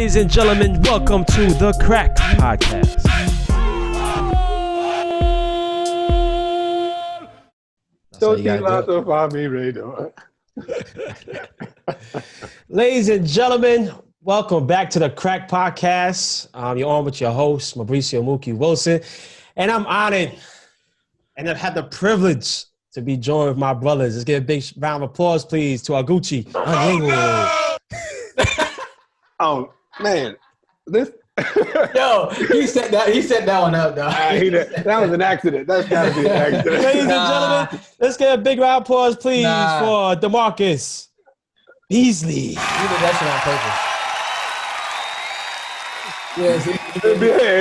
Ladies and gentlemen, welcome to the Crack Podcast. Ladies and gentlemen, welcome back to the Crack Podcast. You're on with your host, Mabricio Mookie Wilson, and I'm honored and I've had the privilege to be joined with my brothers. Let's give a big round of applause, please, to Oguchi. Onyewu. Oh man, this. Yo, he set that one up, though. That was an accident. That's gotta be an accident. Ladies and gentlemen, let's get a big round of applause, please, for Damarcus. Beasley. You did that shit on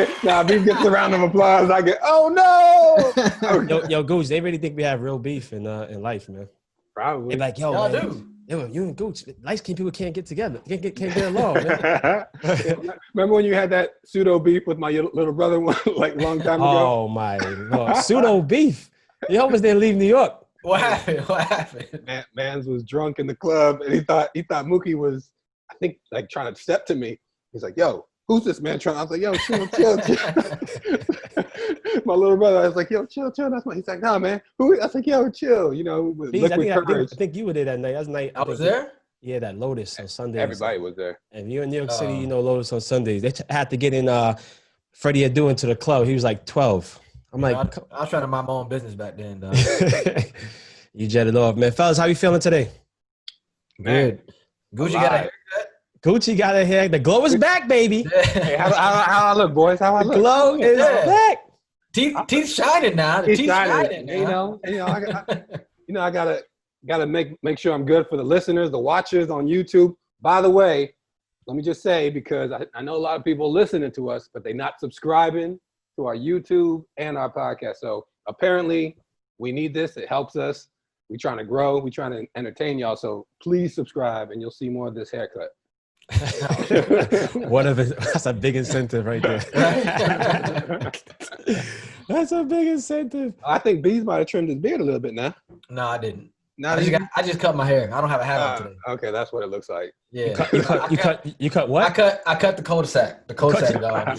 purpose. Now, if he gets a round of applause, I get, oh no! Yo, Gooch, they really think we have real beef in life, man. Probably. They're like, yo, Y'all man, do. yo, you and Gooch, light-skinned people can't get together. Can't get along, man. Remember when you had that pseudo beef with my little brother like a long time ago? Oh, my Lord. Pseudo beef. You almost didn't leave New York. What happened? Mans was drunk in the club, and he thought Mookie was, I think, like trying to step to me. He's like, yo, who's this man trying? I was like, yo, chill. My little brother, I was like, yo, chill. That's my. He's like, nah, man. Who? I was like, yo, chill. You know, with liquid courage. I think you were there that night. That was night. I was there? Yeah, that Lotus on Sundays. Everybody was there. And you're in New York City, you know Lotus on Sundays. They had to get in Freddie Adu into the club. He was like 12. I'm like, I was trying to mind my own business back then, dog. You jetted off, man. Fellas, how you feeling today? Good. Gucci got a haircut? Gucci got a hair. The glow is back, baby. Hey, how I look, boys? How I look? The glow is back. Teeth shining now. The teeth shining now. I gotta make sure I'm good for the listeners, the watchers on YouTube. By the way, let me just say, because I know a lot of people listening to us, but they're not subscribing to our YouTube and our podcast. So apparently we need this. It helps us. We're trying to grow. We're trying to entertain y'all. So please subscribe and you'll see more of this haircut. That's a big incentive right there. That's a big incentive. I think Bees might have trimmed his beard a little bit now. No, I didn't. I just cut my hair. I don't have a hat on today. Okay, that's what it looks like. Yeah. You cut what? I cut the cul-de-sac. The cul-de-sac dog.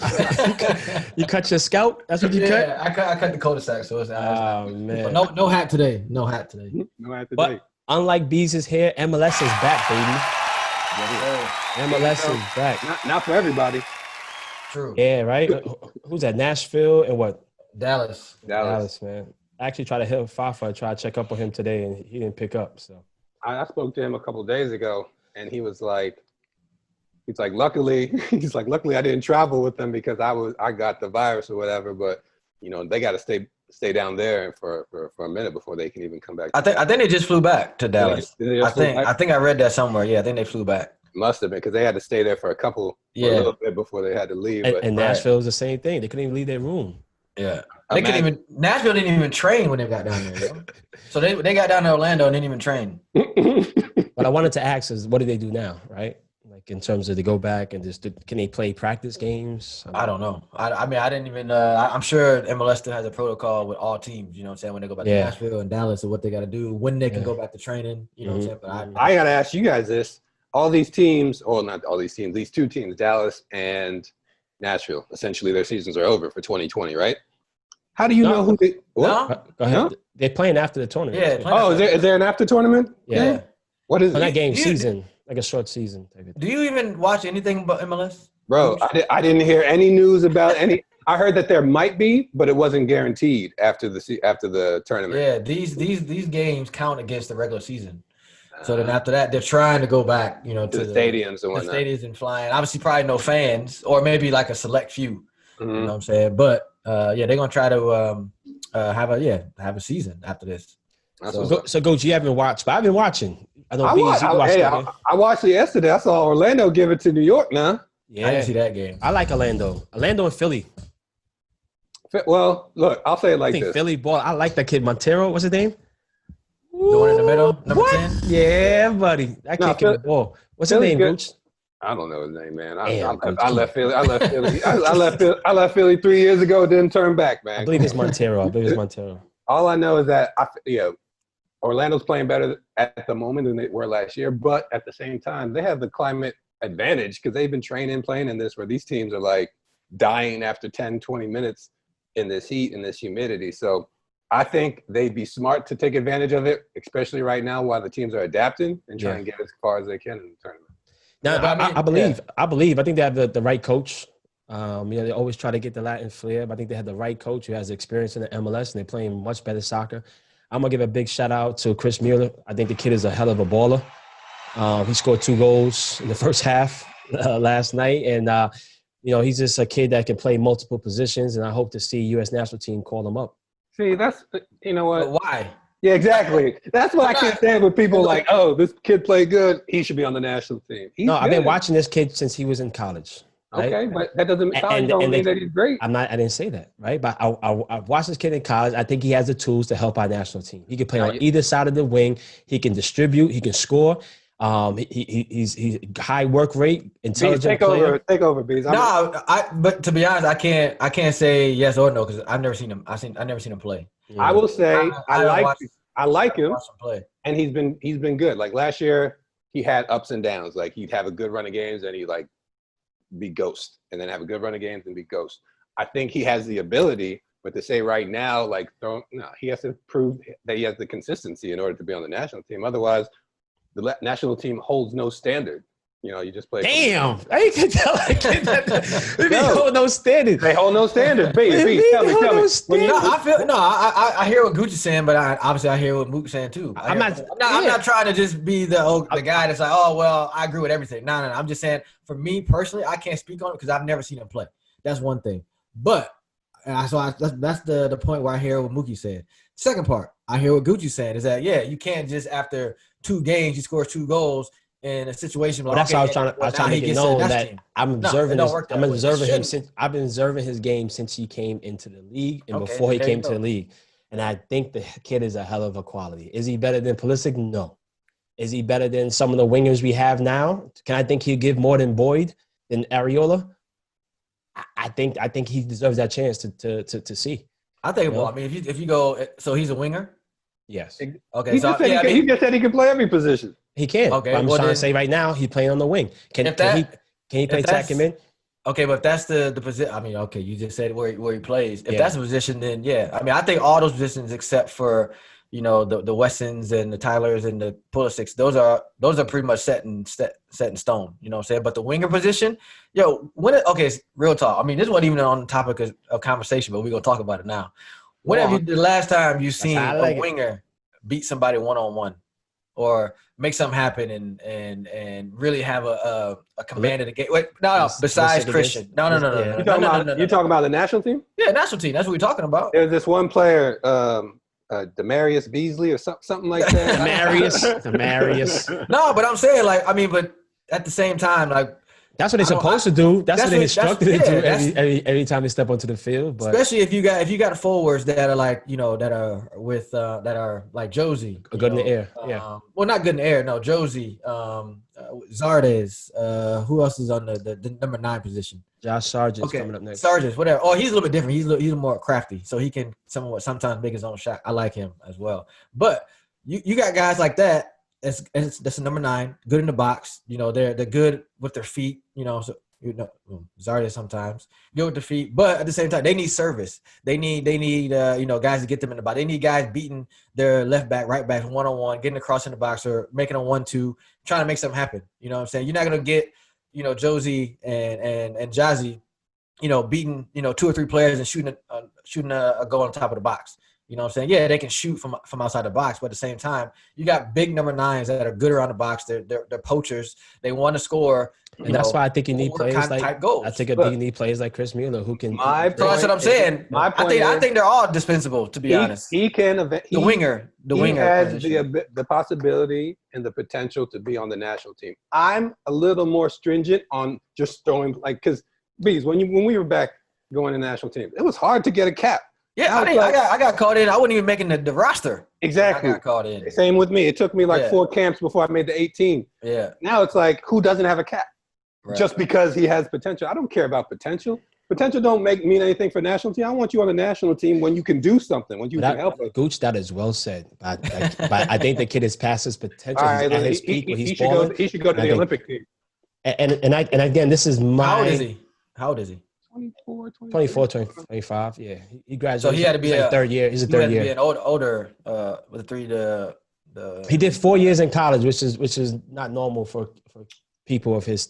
You cut your scalp? That's what you cut? Yeah, I cut the cul-de-sac. So it's man. No hat today. No hat today. But unlike Bees' hair, MLS is back, baby. MLS is back. Not for everybody. True. Yeah, right? Who's that? Nashville and what? Dallas, man. I actually tried to hit Fafa, try to check up on him today, and he didn't pick up. So I spoke to him a couple of days ago, and he's like, luckily I didn't travel with them because I got the virus or whatever. But you know, they got to stay down there for a minute before they can even come back. I think they just flew back to Dallas. I think I read that somewhere. Yeah, I think they flew back. Must have been because they had to stay there for a little bit before they had to leave. And Nashville was the same thing. They couldn't even leave their room. Yeah. Nashville didn't even train when they got down there. Yo. So they got down to Orlando and didn't even train. What I wanted to ask is, what do they do now, right? Like in terms of they go back and can they play practice games? I don't know. I mean, I didn't even. I'm sure MLS still has a protocol with all teams. You know what I'm saying? When they go back to Nashville and Dallas, or what they got to do, when they can go back to training. You know what I'm saying? But I got to ask you guys this: all these teams, or not all these teams, these two teams, Dallas and Nashville, essentially their seasons are over for 2020, right? How do you know who they? What? Go ahead. No? They're playing after the tournament. Yeah. Is there an after tournament? Yeah. What is it? That game season, like a short season. Do you even watch anything but MLS? Bro, I didn't hear any news about any. I heard that there might be, but it wasn't guaranteed after the tournament. Yeah, these games count against the regular season. So then after that, they're trying to go back, you know, to the stadiums and whatnot. The stadiums and flying. Obviously, probably no fans, or maybe like a select few. Mm-hmm. You know what I'm saying? But they're gonna try to have a season after this. So Coach, you haven't watched, but I've been watching. I watched it yesterday. I saw Orlando give it to New York now. Yeah. I didn't see that game. I like Orlando and Philly. Well, look, I'll say it like this. Philly ball. I like that kid Montero. What's his name? The one in the middle, number 10? Yeah, buddy. That kid can ball. What's his name, Coach? I don't know his name, man. I left Philly. I left Philly 3 years ago. Didn't turn back, man. I believe it's Montero. All I know is that Orlando's playing better at the moment than they were last year, but at the same time, they have the climate advantage because they've been playing in this where these teams are like dying after 10, 20 minutes in this heat and this humidity. So I think they'd be smart to take advantage of it, especially right now while the teams are adapting and trying to get as far as they can in the tournament. Now, I believe. I think they have the right coach. They always try to get the Latin flair, but I think they have the right coach who has experience in the MLS, and they're playing much better soccer. I'm going to give a big shout-out to Chris Mueller. I think the kid is a hell of a baller. He scored 2 goals in the first half last night, and, he's just a kid that can play multiple positions, and I hope to see U.S. national team call him up. See, that's – you know what? But why? Yeah, exactly. That's what I can't stand with people like, oh, this kid played good. He should be on the national team. I've been watching this kid since he was in college. Right? Okay, but that doesn't mean that he's great. I didn't say that, right? But I watched this kid in college. I think he has the tools to help our national team. He can play on either side of the wing. He can distribute. He can score. He's high work rate, intelligent player. Take over, Bees. But to be honest, I can't say yes or no because I've never seen him. I've never seen him play. Yeah. I will say I like him, and he's been good. Like last year, he had ups and downs. Like he'd have a good run of games, and he'd like be ghost, and then have a good run of games and be ghost. I think he has the ability, but to say right now, he has to prove that he has the consistency in order to be on the national team. Otherwise, the national team holds no standard. You just play. Damn, I can tell. They hold no standard. They hold no standard. Tell me. I hear what Gucci's saying, but I hear what Mook's saying too. I'm not trying to just be the guy that's like, oh well, I agree with everything. No. I'm just saying, for me personally, I can't speak on it because I've never seen him play. That's one thing. But that's the point where I hear what Mookie said. Second part, I hear what Gucci's saying is that you can't just after 2 games he scores 2 goals. In a situation, that's how I was trying to make it known that I'm observing him since I've been observing his game since he came into the league and before he came to the league, and I think the kid is a hell of a quality. Is he better than Pulisic? No. Is he better than some of the wingers we have now? Can I think he'll give more than Boyd, than Areola? I think he deserves that chance to see. I think. Well, I mean, if you go, so he's a winger. Yes. Okay. He just said he can play every position. He can. Okay. I'm trying to say right now he's playing on the wing. Can he play tack him in? Okay, but if that's the position. I mean, okay, you just said where he plays. If that's a position, then I mean, I think all those positions except for the Wessons and the Tylers and the Pulisics, those are pretty much set in stone. You know what I'm saying? But the winger position, real talk. I mean, this wasn't even on the topic of conversation, but we're gonna talk about it now. When have the last time you seen a winger beat somebody 1-on-1 or make something happen and really have a command of the game? Wait, no. Besides Christian, no. You talking about the national team? Yeah, national team. That's what we're talking about. There's this one player, Damarcus Beasley or something like that. Damarcus. No, but I'm saying but at the same time, that's what they're supposed to do. That's what they're instructed to do every time they step onto the field. But especially if you got forwards that are that are like Josie. Good in the air. Well, not good in the air. No, Josie, Zardes. Who else is on the number 9 position? Josh Sargent's coming up next. Sargent, whatever. Oh, he's a little bit different. He's a little more crafty, so he can sometimes make his own shot. I like him as well. But you got guys like that. That's a number 9, good in the box. They're good with their feet. Zardes sometimes good with their feet, but at the same time, they need service. They need guys to get them in the box. They need guys beating their left back, right back, 1-on-1, getting across in the box or making a 1-2, trying to make something happen. You know what I'm saying? You're not gonna get Josie and Jazzy, beating 2 or 3 players and shooting a goal on top of the box. You know what I'm saying? Yeah, they can shoot from outside the box, but at the same time, you got big number 9s that are good around the box. They're poachers. They want to score. And that's why I think you need players like goals. I think you need players like Chris Mueller who can. That's what I'm saying. I think they're all dispensable, to be honest. He can. The winger. He has the possibility and the potential to be on the national team. I'm a little more stringent on just throwing because Bees, when we were back going to the national team, it was hard to get a cap. Yeah, I got called in. I wasn't even making the roster. Exactly. I got called in. Same with me. It took me 4 camps before I made the 18. Yeah. Now it's like, who doesn't have a cap? Right. Just because he has potential. I don't care about potential. Potential don't mean anything for national team. I want you on the national team when you can do something, when you can help us. Gooch, that is well said. But I think the kid is past his potential. All right, at his peak. He should go to the Olympic team. And again, this is my. How old is he? How old is he? 24, 25. Yeah, he graduated. So he had to be a third year. He's a He third had to year. be an older with the He did 4 years in college, which is not normal for people of his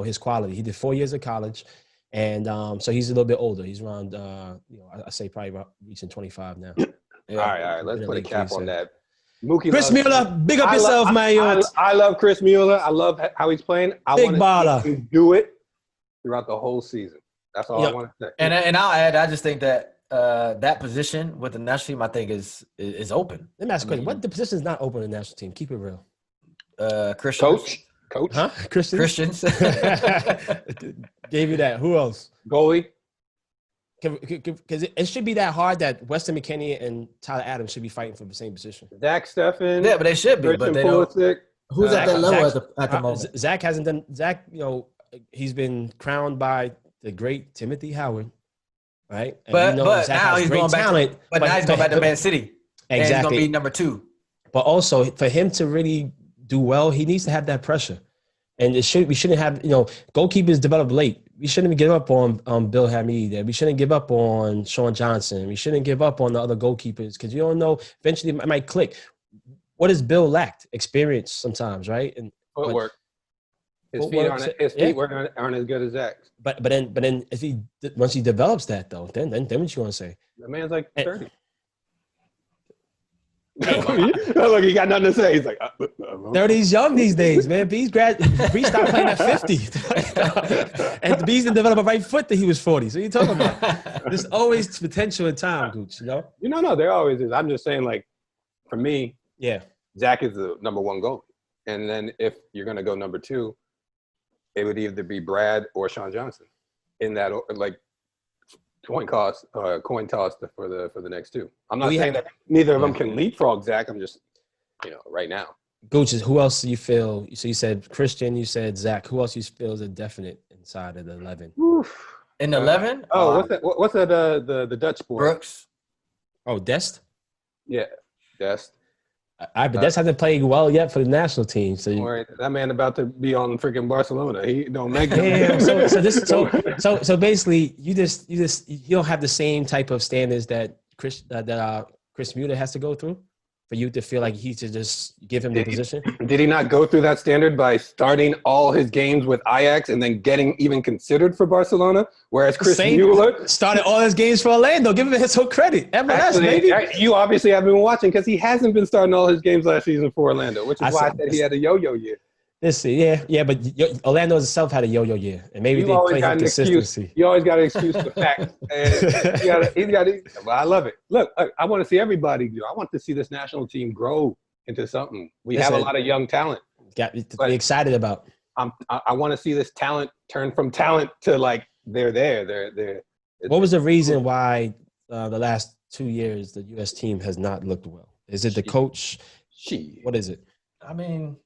his quality. He did 4 years of college, and so he's a little bit older. He's around I say probably about reaching 25 now. Yeah. All right. Let's put a cap on that. Mookie Chris Mueller, big up yourself, man. I love Chris Mueller. I love how he's playing. I big baller. See him do it throughout the whole season. That's all I want to say. And I'll add, I just think that that position with the national team, I think is open. Let me ask a question. What the position is not open in the national team? Keep it real. Christians. Coach. Huh? Christians. Gave you that. Who else? Goalie. Because it should be that hard that Weston McKennie and Tyler Adams should be fighting for the same position. Zach Steffen. Yeah, but they should be. But they don't. Who's at that level at the moment? Zach hasn't done. Zach, he's been crowned by the great Timothy Howard, right? And but now he's going back. But now he's going back to Man City. Exactly. And he's going to be number 2. But also for him to really do well, he needs to have that pressure. And we shouldn't have, goalkeepers develop late. We shouldn't give up on Bill Hamid. We shouldn't give up on Sean Johnson. We shouldn't give up on the other goalkeepers because you don't know. Eventually, it might click. What does Bill lacked? Experience sometimes, right? And footwork. His feet aren't as good as Zach's. But then if once he develops that though, then what you gonna say? The man's like 30. Look, he got nothing to say. He's like, 30's young these days, man. Bree stopped playing at 50. And Beasley didn't develop a right foot that he was 40. So you're talking about there's always potential in time, Gooch, No, there always is. I'm just saying, like, for me, Zach is the number 1 goalie. And then if you're gonna go number 2, it would either be Brad or Sean Johnson in that like coin toss for the next 2. I'm not saying that neither of them can leapfrog Zach. I'm just right now. Gooch, who else do you feel? So you said Christian, you said Zach. Who else you feel is a definite inside of the 11? In the 11? What's that? The Dutch boy? Brooks. Oh, Dest. Yeah, Dest. But Dest hasn't played well yet for the national team. So that man about to be on freaking Barcelona. He don't make it. Yeah. So basically, you don't have the same type of standards that Chris Mueller has to go through for you to feel like he should just give him the position. Did he not go through that standard by starting all his games with Ajax and then getting even considered for Barcelona? Whereas Chris Mueller started all his games for Orlando. Give him his whole credit. MLS, baby. You obviously haven't been watching because he hasn't been starting all his games last season for Orlando, which is why I said he had a yo-yo year. But Orlando itself had a yo-yo year, and maybe they play him consistency. You always got an excuse for facts. Well, I love it. Look, I want to see everybody. I want to see this national team grow into something. We have a lot of young talent. Got to be excited about. I want to see this talent turn from talent to like they're there. What was the reason why the last 2 years the U.S. team has not looked well? Is it the coach? What is it? I mean.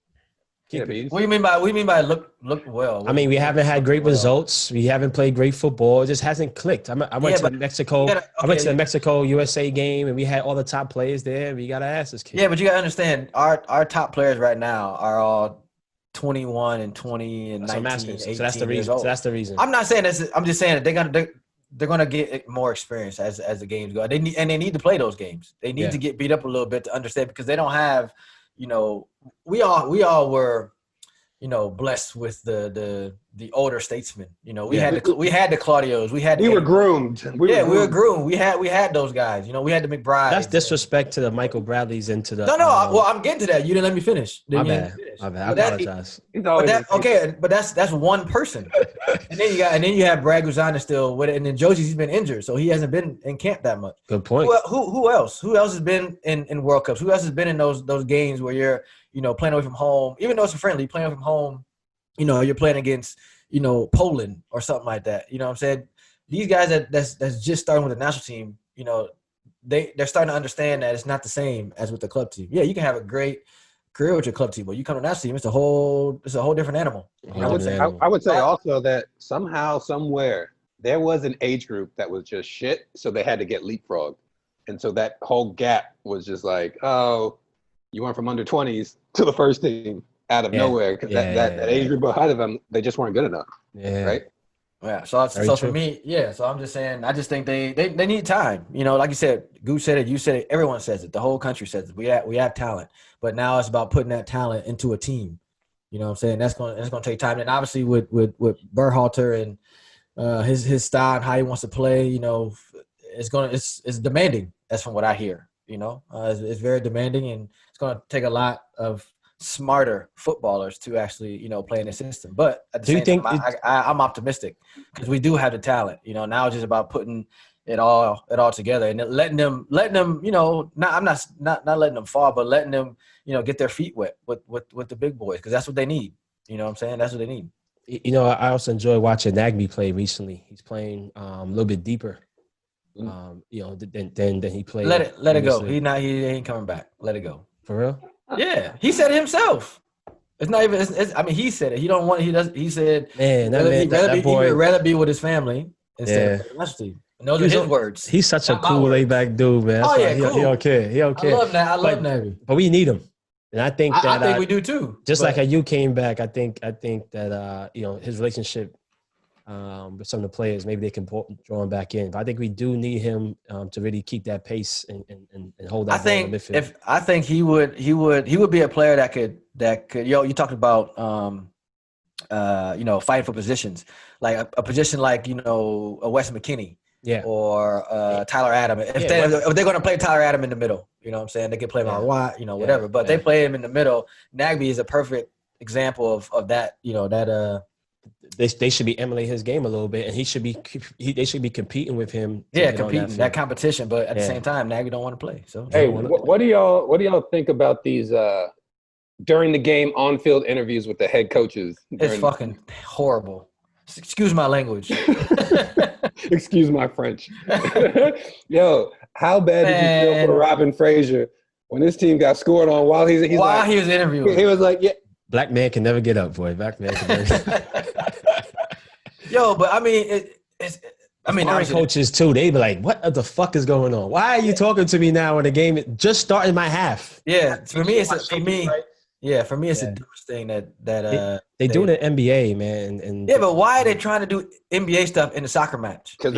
What do you mean by look well? I mean, we haven't had great results. We haven't played great football. It just hasn't clicked. I went to the Mexico USA game, and we had all the top players there. We got to ask this kid. Yeah, but you got to understand, our top players right now are all 21 and 20 and 19, 18 so that's the reason. So that's the reason. I'm not saying this. I'm just saying that they're gonna get more experience as the games go. They need to play those games. They need to get beat up a little bit to understand because they don't have. We all were, blessed with the older statesmen. We had the Claudios. We were groomed. We were groomed. We had those guys. We had the McBrides. That's disrespect to the Michael Bradleys and to the. No. Well, I'm getting to that. You didn't let me finish. My bad. I apologize. But that's one person. and then you have Brad Guzan still with it, and then Josie's been injured, so he hasn't been in camp that much. Good point. Who else? Who else has been in World Cups? Who else has been in those games where you're playing away from home, even though it's a friendly, playing away from home. You're playing against Poland or something like that. You know what I'm saying? These guys that's just starting with the national team. They're starting to understand that it's not the same as with the club team. Yeah, you can have a great career with your club team, but you come to the national team, it's a whole different animal. I would say also that somehow, somewhere, there was an age group that was just shit, so they had to get leapfrogged. And so that whole gap was just like, oh, you went from under 20s to the first team. out of nowhere because that age group ahead of them, they just weren't good enough. Yeah. Right. Yeah. So for me, so I'm just saying, I just think they need time. You know, like you said, Goose said it, you said it, everyone says it, the whole country says it. We have talent, but now it's about putting that talent into a team. You know what I'm saying? That's gonna take time. And obviously with Berhalter and his style and how he wants to play, you know, it's demanding. That's from what I hear. You know, it's very demanding, and it's gonna take a lot of smarter footballers to actually, you know, play in the system. But at the same time, I'm optimistic because we do have the talent. You know, now it's just about putting it all together and letting them, you know, I'm not letting them fall, but letting them, you know, get their feet wet with the big boys, because that's what they need. You know what I'm saying? That's what they need. You know, I also enjoy watching Nagby play recently. He's playing a little bit deeper, you know, than he played. Let it go. He ain't coming back. Let it go. For real? Yeah, he said it himself. It's not even. I mean, he said it. He don't want. He does. He said, "Man, he would rather be with his family instead of university." And those are his words. He's such a cool, laid back dude, man. That's cool. He don't care. He don't care. I love that. I love Navy. But we need him, and I think that I think we do too. Just like how you came back, I think that you know, his relationship with some of the players, maybe they can draw him back in. But I think we do need him to really keep that pace and hold that. I think he would be a player that could you talked about you know, fighting for positions, like a position like, you know, a Wes McKinney, or Tyler Adam. If they're going to play Tyler Adam in the middle, you know what I'm saying, they can play him out wide, you know, whatever. But they play him in the middle. Nagby is a perfect example of that. You know, that they should be emulating his game a little bit, and they should be competing with him. Competing that competition, but at the same time, Nagby don't want to play. So hey, what do y'all think about these during the game on-field interviews with the head coaches? It's fucking horrible. Excuse my language. Excuse my French. Yo, how bad did you feel for Robin Fraser when this team got scored on while he was interviewing? He was like, black man can never get up, boy. Black man can never. Yo, but I mean, our coaches too. They be like, "What the fuck is going on? Why are you talking to me now when the game just started my half?" Yeah, for me, it's the dumbest thing that they do it in NBA, man. And but why are they trying to do NBA stuff in a soccer match? Because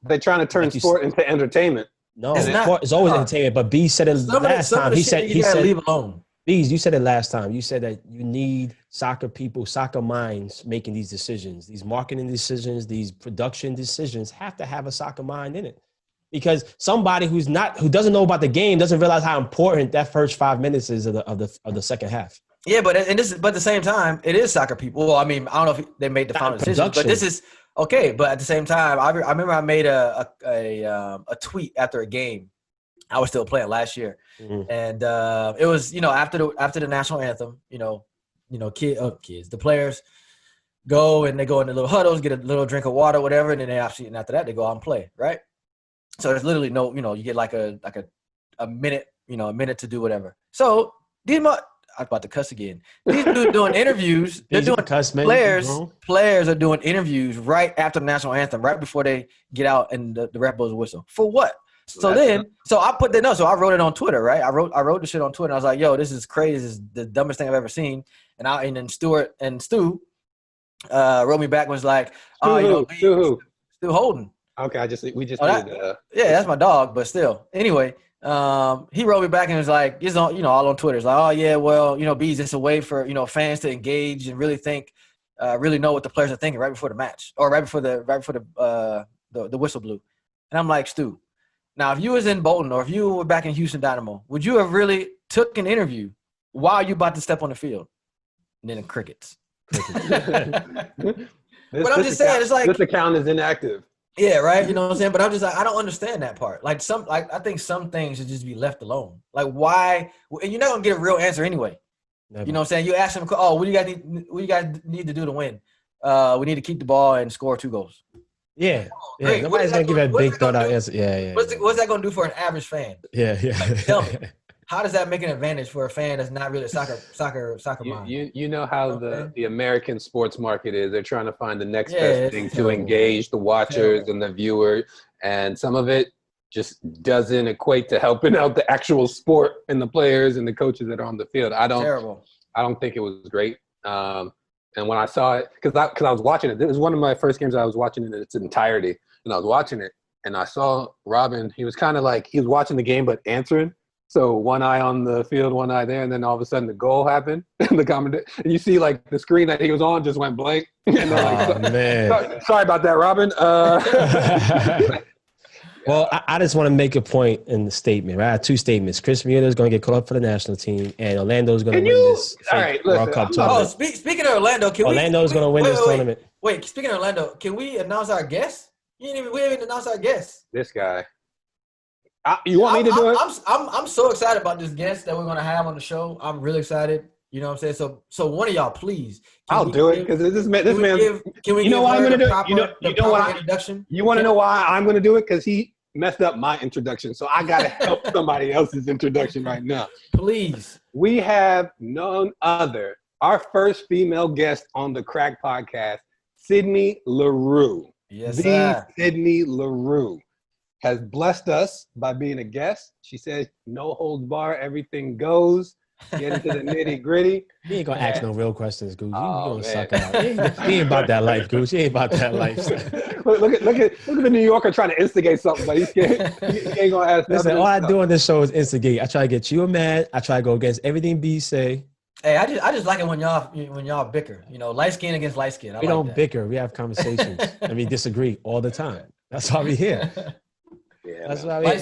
they're trying to turn sport into entertainment. No, it's always entertainment. But B said it last time. He said leave alone. Bees, you said it last time. You said that you need soccer people, soccer minds making these decisions. These marketing decisions, these production decisions have to have a soccer mind in it. Because somebody who doesn't know about the game doesn't realize how important that first 5 minutes is of the second half. Yeah, but at the same time, it is soccer people. Well, I mean, I don't know if they made the final decision, but this is okay. But at the same time, I remember I made a tweet after a game. I was still playing last year, and it was, you know, after the national anthem, you know, kids, the players go and they go in the little huddles, get a little drink of water, whatever, and then and after that they go out and play, right? So there's literally no, you know, you get like a minute, you know, a minute to do whatever. So I'm about to cuss again. These dudes doing interviews. They're doing players are doing interviews right after the national anthem, right before they get out and the ref blows a whistle. For what? So I put that up. So I wrote it on Twitter, right? I wrote the shit on Twitter. And I was like, "Yo, this is crazy. This is the dumbest thing I've ever seen." And then Stuart and Stu wrote me back and was like, Stu Holden. Okay, that's my dog, but still. Anyway, he wrote me back and was like, he's on, you know, all on Twitter. It's like, "Oh yeah, well, you know, Bees, it's a way for, you know, fans to engage and really think, really know what the players are thinking right before the match or right before the whistle blew." And I'm like, Stu, now if you was in Bolton or if you were back in Houston Dynamo, would you have really took an interview while you about to step on the field? And then crickets. But I'm just saying, it's like this account is inactive. Yeah, right. You know what I'm saying? But I'm just like, I don't understand that part. Like I think some things should just be left alone. Like why? And you're not gonna get a real answer anyway. Never. You know what I'm saying? You ask them, "Oh, what do you guys need to do to win? We need to keep the ball and score 2 goals." Yeah. Nobody's gonna give a big thought out answer. Yeah. What's that gonna do for an average fan? Yeah. Like, tell me. How does that make an advantage for a fan that's not really a soccer mind? You know how the American sports market is. They're trying to find the next best thing to engage the watchers and the viewers, and some of it just doesn't equate to helping out the actual sport and the players and the coaches that are on the field. I don't think it was great. And when I saw it, because I was watching it, this was one of my first games I was watching in its entirety, and I was watching it, and I saw Robin. He was kind of like he was watching the game but answering. So one eye on the field, one eye there, and then all of a sudden the goal happened. And and you see like the screen that he was on just went blank. And man. Sorry about that, Robin. Well, I just want to make a point in the statement. Right? I have two statements. Chris Mueller is going to get called up for the national team, and Orlando is going to win this World Cup tournament. Speaking of Orlando, Orlando is going to win this tournament. Wait, speaking of Orlando, can we announce our guest? We haven't even announced our guest. This guy. You want me to do it? I'm so excited about this guest that we're going to have on the show. I'm really excited. You know what I'm saying? So one of y'all, please. I'll do it because this man. Can we? You know why I'm going to do it? You know why? Introduction. You want to know why I'm going to do it? Because he messed up my introduction, so I got to help somebody else's introduction right now. Please. We have none other. Our first female guest on the Crack Podcast, Sydney Leroux. Yes, sir. Sydney Leroux has blessed us by being a guest. She says, no holds bar, everything goes. Get into the nitty gritty. You ain't gonna ask no real questions, Goose. You gonna suck out. He ain't about that life, Goose. He ain't about that life. look at the New Yorker trying to instigate something, but he ain't gonna ask. Listen, all I do on this show is instigate. I try to get you mad. I try to go against everything B say. Hey, I just like it when y'all bicker. You know, light skin against light skin. We don't bicker. We have conversations and we disagree all the time. That's why we here. Yeah, that's why we.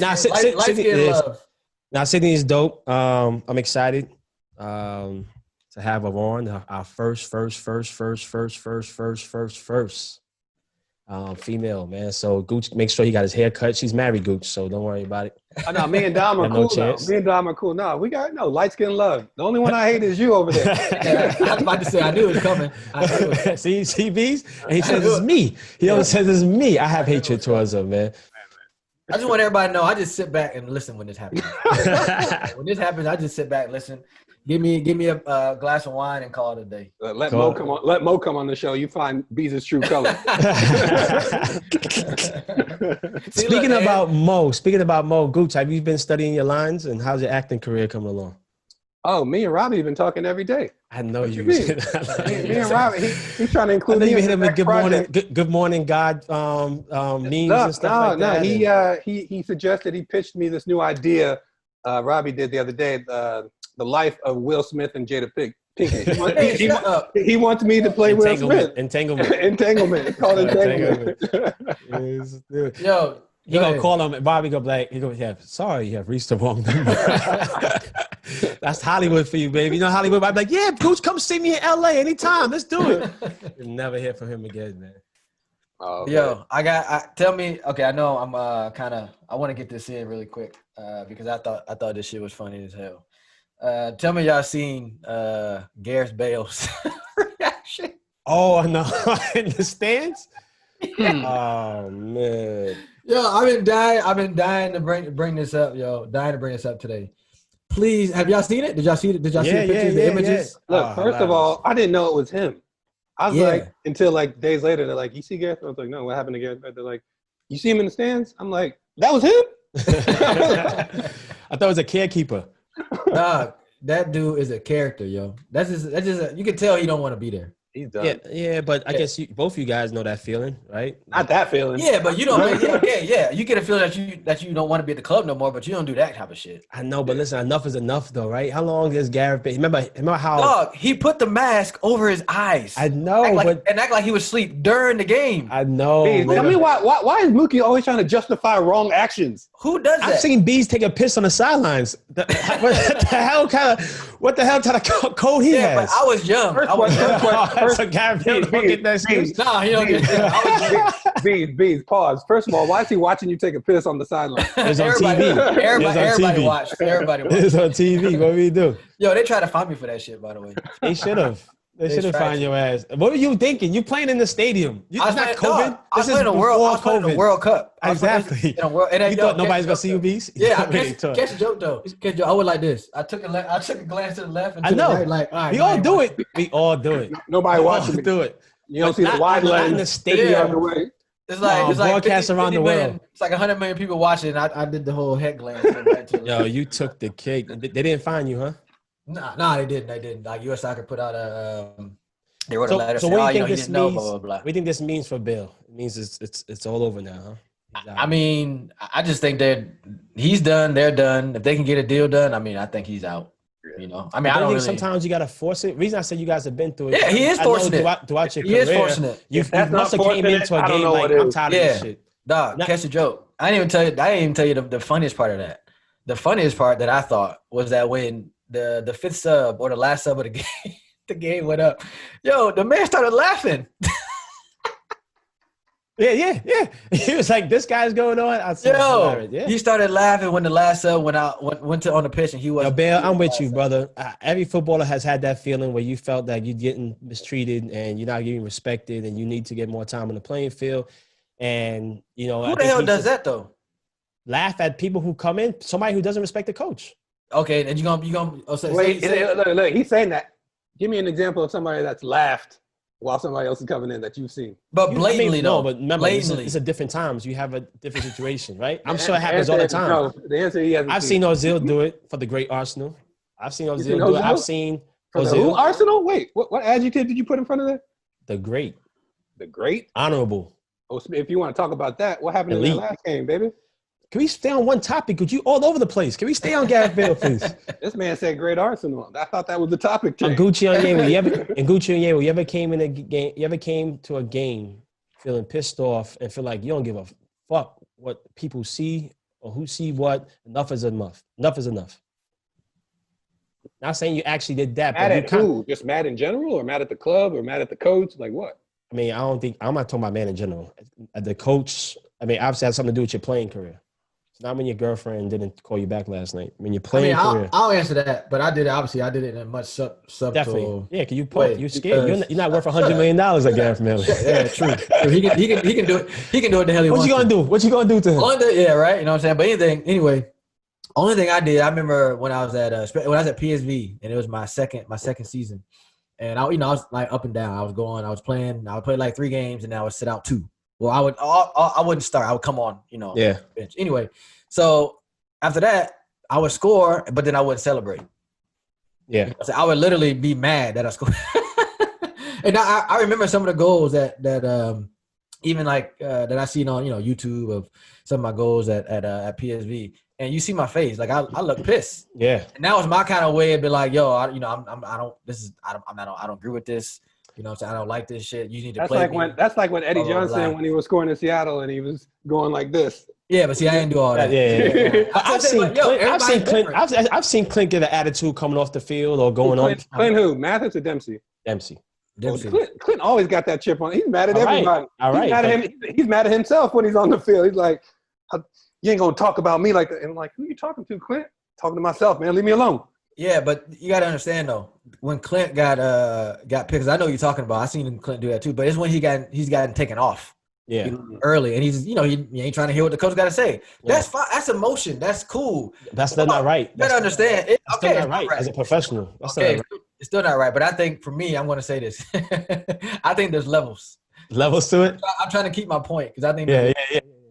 Now Sydney is dope. I'm excited to have her on. Our first female, man. So Gooch, make sure he got his hair cut. She's married, Gooch, so don't worry about it. No, me and Dom are cool. Me and Dom are cool. No, we got light skin love. The only one I hate is you over there. I was about to say I knew it was coming. See, Bees? And he says it's me. He always says it's me. I have hatred towards him, man. I just want everybody to know I just sit back and listen when this happens. When this happens, I just sit back and listen. Give me a glass of wine and call it a day. Let Mo come on. Let Mo come on the show. You find Bees' true color. Speaking about Mo, Gooch, have you been studying your lines and how's your acting career coming along? Oh, me and Robbie have been talking every day. I know you. Me and Robbie, he's trying to include me. You hit him with good morning, God memes and stuff like that. No, he suggested, he pitched me this new idea. Robbie did the other day, the life of Will Smith and Jada Pinkett. He wants me to play Will Smith. Entanglement. It's called Entanglement. Yo, he gonna call him. Bobby go like, sorry, you have reached the wrong number. That's Hollywood for you, baby. You know Hollywood. I'm like, yeah, Gooch, come see me in LA anytime. Let's do it. You'll never hear from him again, man. Oh, okay. Yo, tell me. Okay, I know I'm I want to get this in really quick because I thought this shit was funny as hell. Tell me y'all seen Gareth Bale's reaction. Oh no, in the stands. Oh man. Yo, I've been dying to bring this up, Dying to bring this up today. Please, have y'all seen it? Did y'all see it? Did y'all see the pictures, the images? Yeah. Look, first of all, I didn't know it was him. I was like, until like days later, they're like, you see Gareth? I was like, no, what happened to Gareth? They're like, you see him in the stands? I'm like, that was him? I thought it was a carekeeper. Nah, that dude is a character, yo. That's just you can tell he don't want to be there. He's done. Yeah, but I guess both of you guys know that feeling, right? Not that feeling. Yeah, but you don't. Yeah. You get a feeling that you don't want to be at the club no more, but you don't do that type of shit. I know, but listen, enough is enough, though, right? How long has Gareth been? Remember how? Dog, he put the mask over his eyes. I know, and act like he was asleep during the game. I know. Tell me why is Mookie always trying to justify wrong actions? Who does that? I've seen Bees take a piss on the sidelines. What the hell kind of code he has? But I was young. So Gareth Bale don't get that excuse. No, he don't get that. Bees, pause. First of all, why is he watching you take a piss on the sideline? It's on TV. Everybody watched. It's on TV. What do we do? Yo, they tried to find me for that shit, by the way. They should have. They should have found your ass. What were you thinking? You playing in the stadium. It's not COVID. This is before the World Cup. Exactly. You thought nobody's gonna see you, Bees? Yeah, catch a joke though. I went like this. I took a glance to the left and to the right. Like, all right, we all do it. We all do it. Nobody watching me. Do it. You don't see the wide lens in the stadium. It's like broadcast around the world. It's like 100 million people watching. I did the whole head glance. Yo, you took the cake. They didn't find you, huh? Nah, they didn't. They didn't. Like U.S. Soccer put out a. They wrote a letter So saying, what do you "Oh, think he this didn't know." means? Blah blah blah. What do you think this means for Bill? It means it's all over now, huh? I mean, I just think he's done. They're done. If they can get a deal done, I mean, I think he's out. You know, I mean, I don't think really. sometimes you gotta force it. Reason I said you guys have been through it. Yeah, he is forcing it. Throughout your He career. is forcing it. You that's must not have came forcing into it, a I don't game know like what I'm is. tired of this shit. Dog, catch a joke. I didn't even tell you the funniest part of that. The funniest part that I thought was that when the fifth sub or the last sub of the game, the game went up. Yo, the man started laughing. Yeah. He was like, "This guy's going on." I said, He started laughing when the last sub went on the pitch, and he was. Yo, Bill, I'm with you, brother. Every footballer has had that feeling where you felt that you're getting mistreated and you're not getting respected, and you need to get more time on the playing field. And you know, Who the hell does that though? Laugh at people who come in. Somebody who doesn't respect the coach. Okay, and you gonna look, he's saying that. Give me an example of somebody that's laughed while somebody else is coming in that you've seen. But blatantly, no, but remember, it's a different times. You have a different situation, right? I'm sure it happens all the time. No, the answer he hasn't. I've seen Ozil do it for the great Arsenal. I've seen Ozil do it. I've seen Ozil. Arsenal? Wait, what adjective did you put in front of that? The great. The great? Honorable. Oh, if you want to talk about that, what happened in that last game, baby? Can we stay on one topic? Because you all over the place. Can we stay on Gareth Bale, please? This man said great Arsenal. I thought that was the topic. Oguchi, Onyewu, you ever came in a game? You ever came to a game feeling pissed off and feel like you don't give a fuck what people see or who see what? Enough is enough. Enough is enough. Not saying you actually did that. Mad at who? Just mad in general, or mad at the club, or mad at the coach? Like what? I mean, I'm not talking about man in general. The coach, I mean, obviously has something to do with your playing career. Not when your girlfriend didn't call you back last night. When you're playing career. I'll answer that, but I did it in a much subtle. Definitely, yeah. Cause you're scared. You're not worth $100 million like Gareth Bale. Yeah, true. He can do it. He can do it the hell he wants. What you gonna do? What you gonna do to him? Yeah, right. You know what I'm saying. But anyway, only thing I did, I remember when I was at PSV, and it was my second season, and I was like up and down. I was playing. I would play like 3 games, and I would sit out 2. Well, I wouldn't start. I would come on, bench. Anyway, so after that, I would score, but then I wouldn't celebrate. Yeah. So I would literally be mad that I scored. And I remember some of the goals that even like that I seen on YouTube of some of my goals at PSV, and you see my face, like I look pissed. Yeah. And that was my kind of way of being like, yo, I don't agree with this. You know what I'm saying? I don't like this shit. You need to play. That's like when Eddie Johnson, when he was scoring in Seattle and he was going like this. Yeah, but see, I didn't do all that. Yeah. I've seen Clint get an attitude coming off the field or going on. Clint who? Mathis or Dempsey? Dempsey. Clint always got that chip on. He's mad at everybody. All right. He's mad at himself when he's on the field. He's like, you ain't going to talk about me like that. And I'm like, who are you talking to, Clint? Talking to myself, man. Leave me alone. Yeah, but you got to understand though, when Clint got picked, because I know you're talking about. I seen Clint do that too, but it's when he's gotten taken off. Yeah, early, and he's he ain't trying to hear what the coach got to say. Yeah. That's fine. That's emotion. That's cool. That's still not right. You gotta understand. It's still not right as a professional. That's okay, it's still not right. But I think for me, I'm going to say this. I think there's levels. Levels to it. I'm trying to keep my point because I think. Yeah.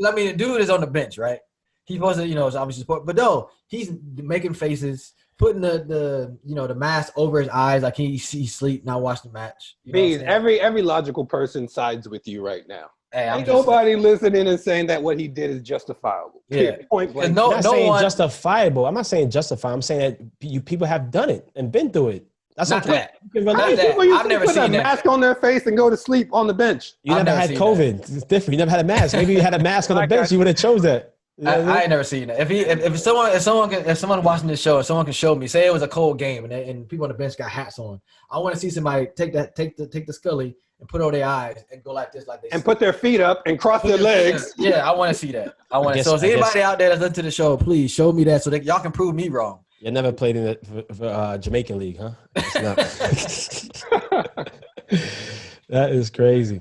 I mean, the dude is on the bench, right? He's supposed to, it's obviously support, but no, he's making faces, putting the mask over his eyes like he's asleep, not watching the match. Every logical person sides with you right now. Hey, ain't nobody listening and saying that what he did is justifiable. Yeah. Point blank. I'm not saying justifiable. I'm not saying justify. I'm saying that people have done it and been through it. That's not that. I've never seen a mask on their face and go to sleep on the bench. You never had COVID. It's different. You never had a mask. Maybe you had a mask on the bench. You would have chose that. I ain't never seen that. If someone watching this show, if someone can show me, say it was a cold game and people on the bench got hats on, I want to see somebody take the Scully and put over their eyes and go like this, and put their feet up and cross their legs. Yeah, I want to see that. So if anybody out there that's listening to the show, please show me that so that y'all can prove me wrong. You never played in the Jamaican league, huh? That is crazy.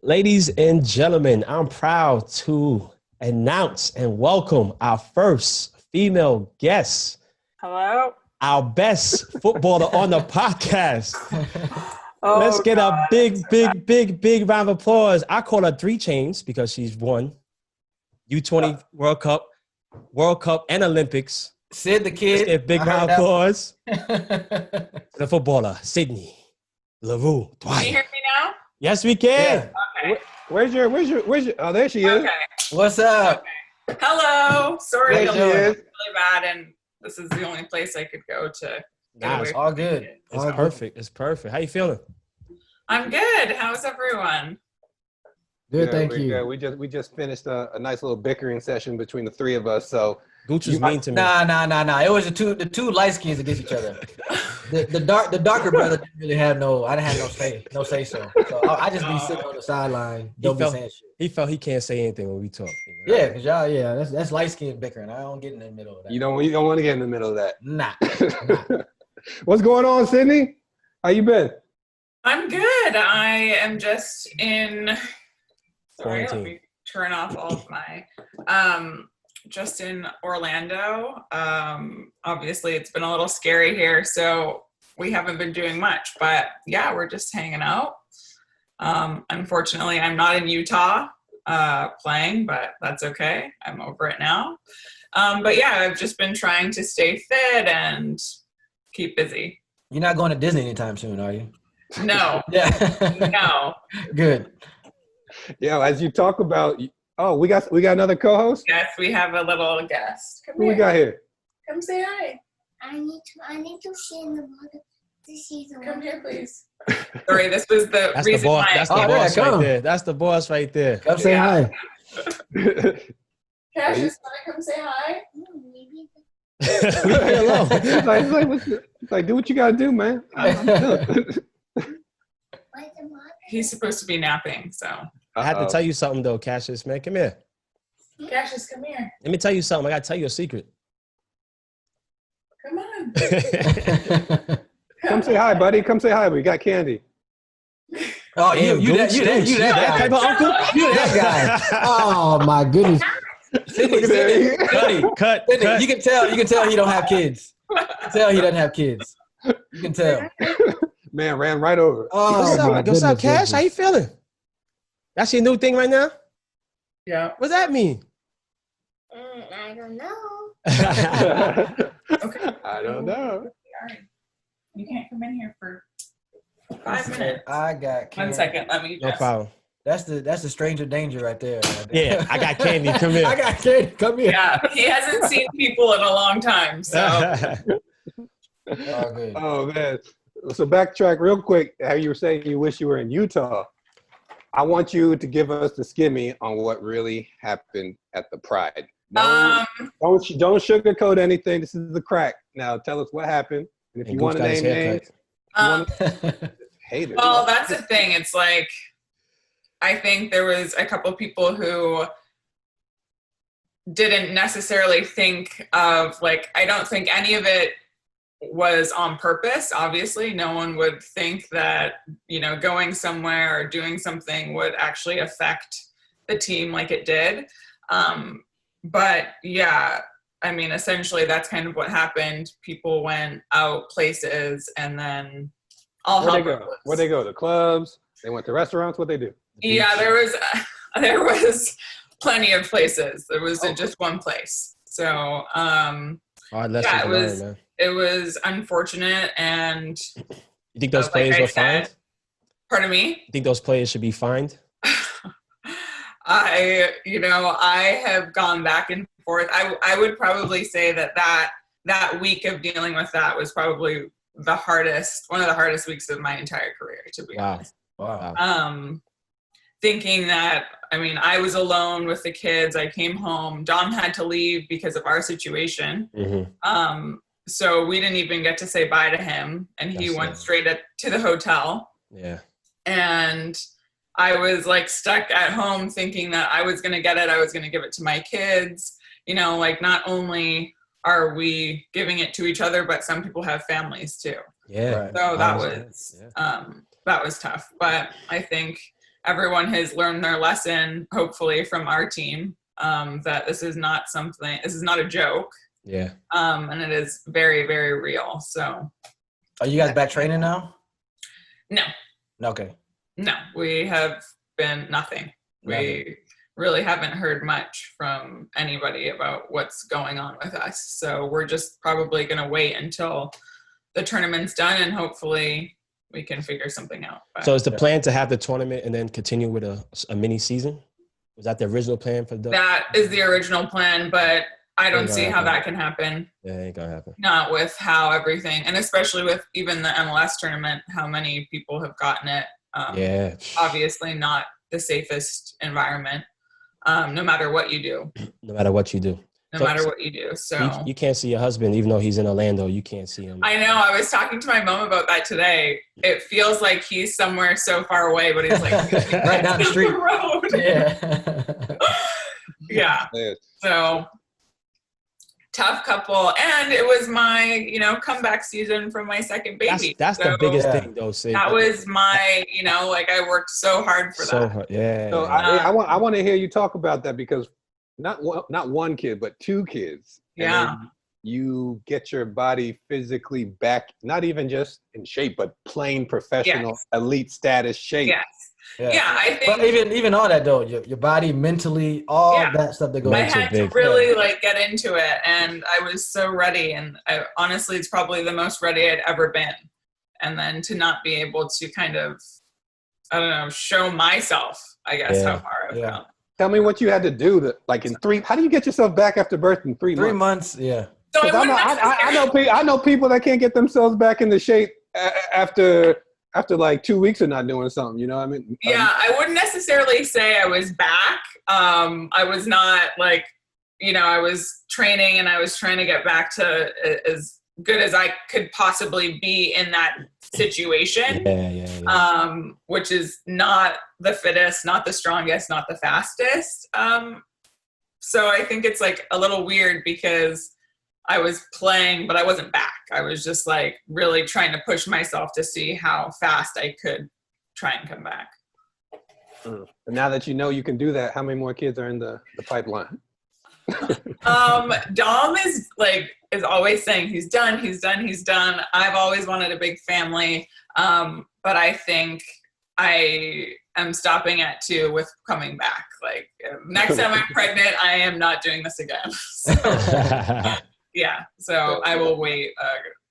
Ladies and gentlemen, I'm proud to announce and welcome our first female guest. Hello. Our best footballer on the podcast. Let's get a big round of applause. I call her 3 chains because she's won U20 World Cup and Olympics. Sid the Let's kid. give big I heard round that applause one. to the footballer, Sydney Leroux. Can you hear me now? Yes, we can. Yeah. Okay. Where's your oh, there she is. Okay. What's up? Hello. Sorry, There I'm she really is. bad, and this is the only place I could go to get Nah, away it's from All good. it. It's All good. perfect. It's perfect. How you feeling? I'm good. How's everyone? Good, thank we're you. good. We just finished a nice little bickering session between the three of us. So Gooch was mean to me. Nah. It was the two light skins against each other. The darker brother didn't really have I didn't have no say so. So I just be sitting on the sideline, don't be saying shit. He felt he can't say anything when we talk. You know? Yeah, cause y'all, that's light skin bickering. I don't get in the middle of that. you don't want to get in the middle of that. Nah. What's going on, Sydney? How you been? I'm good. I am just in. Sorry, let Quarantine. me turn off all of my. Just in Orlando. Obviously, it's been a little scary here, so we haven't been doing much. But yeah, we're just hanging out. Unfortunately, I'm not in Utah playing, but that's okay. I'm over it now. But yeah, I've just been trying to stay fit and keep busy. You're not going to Disney anytime soon, are you? No, Yeah. no. Good. Yeah, as you talk about, we got another co-host. Yes, we have a little guest. Come Who here. we got here? Come say hi. I need to see in the water to see the Come water. here, please. Sorry, this was the That's the reason boss. why. That's the Oh, boss yeah, right come. there. That's the boss right there. Come say Yeah. hi. Cash is gonna come say hi. Maybe Leave me alone. it's like, do what you gotta do, man. I'm done. where's the water? He's supposed to be napping, so. I had to tell you something though, Cassius, man. Come here. Cassius, come here. Let me tell you something. I gotta tell you a secret. Come on. Come say hi, buddy. Come say hi. We got candy. Oh, Damn, you that Gooch, Gooch. that That type guy. of uncle? You that guy. Oh my goodness. Sydney, Cut. you can tell he don't have kids. You can tell he doesn't have kids. You can tell. Man, ran right over. Oh, What's my up? What's up, goodness Cash? How you feeling? That's your new thing right now? Yeah. What's that mean? I don't know. Okay. I don't know. All right. You can't come in here for 5 minutes. I got 1 candy. second. Let me No just. problem. That's the stranger danger right there. Yeah, I got candy. Come here. I got candy. Come here. Yeah, he hasn't seen people in a long time, so. Oh, good. Oh man. So backtrack real quick. How you were saying you wish you were in Utah. I want you to give us the skimmy on what really happened at the Pride. Don't sugarcoat anything. This is the crack. Now tell us what happened. And if And you want Gooch to got his name hair names, cut. haters. Well, that's the thing. It's like, I think there was a couple people who didn't necessarily think of, like, I don't think any of it was on purpose. Obviously, no one would think that, going somewhere or doing something would actually affect the team like it did. But yeah, I mean, essentially that's kind of what happened. People went out places and then all Where'd they hell go? broke Where'd they go? To clubs? They went to restaurants? What'd they do? Yeah, there was plenty of places. There wasn't just one place. So Hard lesson yeah, to learn, man. it was unfortunate. And You think those like players I were said- fined? pardon me. You think those players should be fined? I have gone back and forth. I would probably say that week of dealing with that was probably one of the hardest weeks of my entire career, to be honest. Wow. Thinking that, I mean, I was alone with the kids. I came home. Dom had to leave because of our situation. Mm-hmm. So we didn't even get to say bye to him, and he went straight to the hotel. Yeah. And I was like stuck at home thinking that I was going to get it. I was going to give it to my kids. Like, not only are we giving it to each other, but some people have families too. Yeah. Right. So Yeah. that was tough. But I think everyone has learned their lesson, hopefully, from our team, that this is not a joke. Yeah. And it is very, very real. So. Are you guys back training now? No. Okay. No, we have been nothing. We really haven't heard much from anybody about what's going on with us. So we're just probably going to wait until the tournament's done, and hopefully we can figure something out. But So is the plan to have the tournament and then continue with a mini season? Was that the original plan for the? that is the original plan, but I don't see how that can happen. Yeah, it ain't gonna happen. Not with how everything, and especially with even the MLS tournament, how many people have gotten it. Yeah. Obviously not the safest environment, no matter what you do. No matter what you do. No matter what you do. So you can't see your husband, even though he's in Orlando. You can't see him. I know. I was talking to my mom about that today. It feels like he's somewhere so far away, but he's like right down the street. Road. Yeah. Yeah. So tough couple, and it was my comeback season from my second baby. That's the biggest thing, though, Sid. That was my I worked so hard for that. Hard. Yeah. So I want to hear you talk about that, because not one kid, but two kids. Yeah. And you get your body physically back, not even just in shape, but plain professional elite status shape. Yes. Yeah, I think. But even all that though, your body, mentally, all that stuff that goes. I had to really get into it, and I was so ready. And honestly, it's probably the most ready I'd ever been. And then to not be able to kind of, I don't know, show myself, I guess, how far I've come. Tell me what you had to do how do you get yourself back after birth in 3 months? 3 months, yeah. So I know people that can't get themselves back into shape after like 2 weeks of not doing something. You know what I mean? Yeah, I wouldn't necessarily say I was back. I was not I was training, and I was trying to get back to as good as I could possibly be in that situation. Yeah. Which is not the fittest, not the strongest, not the fastest. So I think it's a little weird, because I was playing, but I wasn't back. I was just really trying to push myself to see how fast I could try and come back. And now that you know you can do that, how many more kids are in the pipeline? Dom is always saying he's done. I've always wanted a big family. But I think I am stopping at 2 with coming back. Next time I'm pregnant, I am not doing this again. So I will wait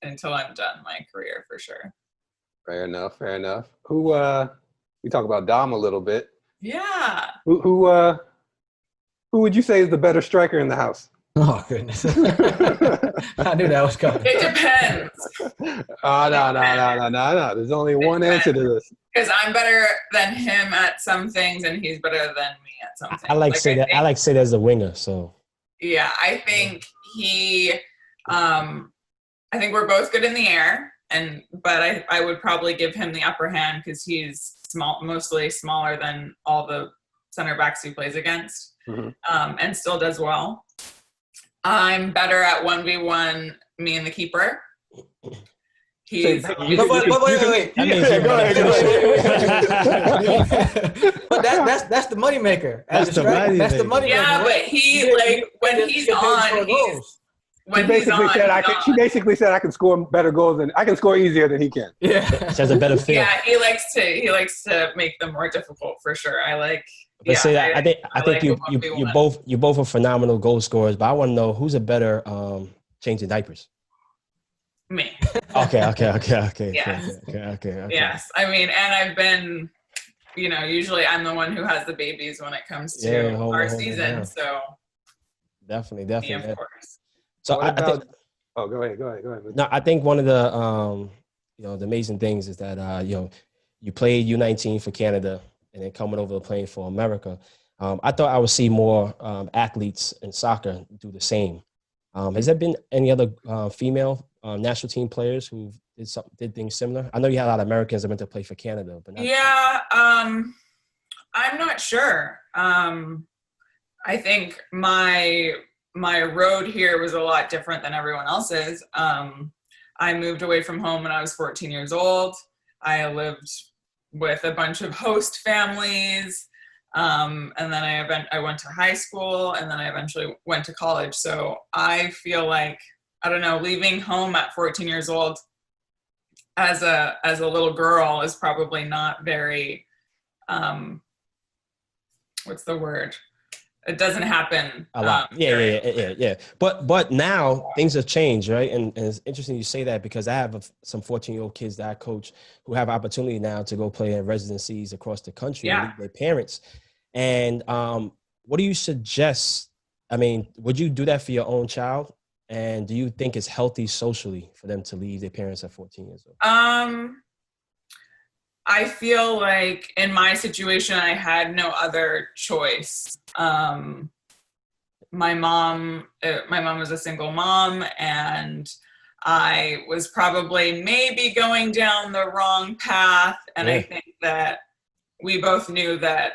until I'm done my career for sure. Fair enough. Who we talk about Dom a little bit. Yeah. Who would you say is the better striker in the house? Oh goodness. I knew that was coming. It depends. No. There's only one answer to this. Because I'm better than him at some things, and he's better than me at some things. I like Sid as a winger. So yeah, I think I think we're both good in the air, but I would probably give him the upper hand, because he's mostly smaller than all the center backs he plays against, and still does well. I'm better at 1v1, me and the keeper. He's wait. Go ahead. But that's the moneymaker. That's the moneymaker. Yeah, but he when he's on, she basically said I can score better goals than I can score easier than he can. Yeah, she has a better feel. Yeah, he likes to make them more difficult for sure. I think you both are phenomenal goal scorers, but I want to know who's a better changing diapers. Me. Okay. Yes. Okay. Yes, I mean, and I've been, usually I'm the one who has the babies when it comes to our season. So definitely, me, of course. So I think. Oh, go ahead. No, I think one of the the amazing things is that you played U19 for Canada, and then coming over to playing for America. I thought I would see more athletes in soccer do the same. Has there been any other female national team players who did things similar? I know you had a lot of Americans that went to play for Canada, but I'm not sure. I think my road here was a lot different than everyone else's. I moved away from home when I was 14 years old. I lived with a bunch of host families. And then I went to high school, and then I eventually went to college. So I feel like, I don't know, leaving home at 14 years old as a little girl is probably not very, what's the word? it doesn't happen a lot. Yeah. But now things have changed, right? And it's interesting you say that because I have some 14-year-old kids that I coach who have opportunity now to go play in residencies across the country and leave their parents. And what do you suggest? I mean, would you do that for your own child? And do you think it's healthy socially for them to leave their parents at 14 years old? I feel like in my situation, I had no other choice. My mom was a single mom, and I was probably maybe going down the wrong path. And I think that we both knew that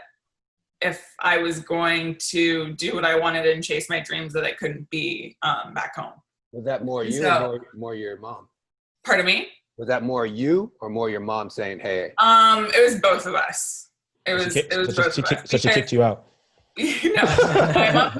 if I was going to do what I wanted and chase my dreams, that I couldn't be back home. Was that more you or more your mom? Pardon me? Was that more you or more your mom saying, "Hey"? It was both of us. It was both of us. So she kicked you out. My mom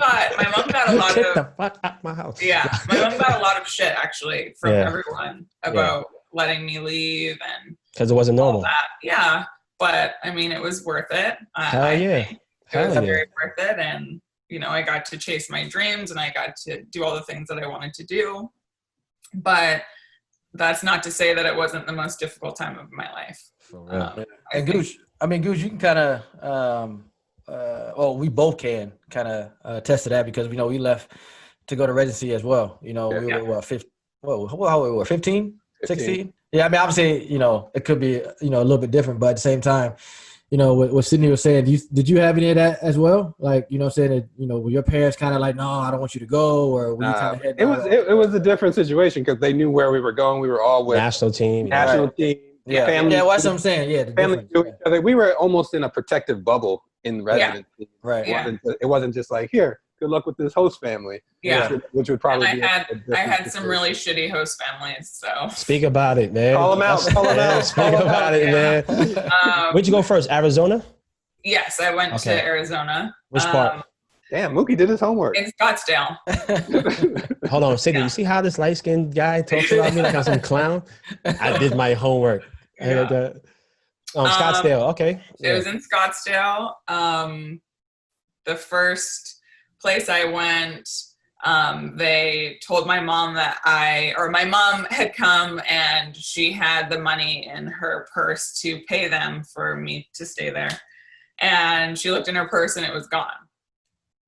got a lot Get of the fuck out my house. Yeah, my mom got a lot of shit actually from everyone about letting me leave and because it wasn't normal. That. Yeah, but I mean, it was worth it. Hell yeah, it was very worth it, and I got to chase my dreams and I got to do all the things that I wanted to do, but. That's not to say that it wasn't the most difficult time of my life. For real. And Gooch, you can kind of, we both can kind of attest to that because, we left to go to residency as well. We were 15, 16? Yeah, I mean, obviously, it could be, a little bit different, but at the same time, what Sydney was saying, did you have any of that as well? Like, saying that, were your parents kind of like, no, I don't want you to go, or were you kind of heading it was a different situation because they knew where we were going. We were all with national team. Family. Yeah, that's what I'm saying. Yeah, family knew each other. We were almost in a protective bubble in residency. Yeah. Right. It wasn't just like, here, good luck with this host family. Yeah. Which would probably and be I had some really shitty host families. So speak about it, man. Call them out. Speak about it, man. Where'd you go first? Arizona? Yes, I went to Arizona. Which part? Damn, Mookie did his homework. In Scottsdale. Hold on, Sydney. You see how this light-skinned guy talks about me like I'm some clown? I did my homework. Scottsdale. Okay. It was in Scottsdale. The first place I went, they told my mom that my mom had come and she had the money in her purse to pay them for me to stay there. And she looked in her purse and it was gone.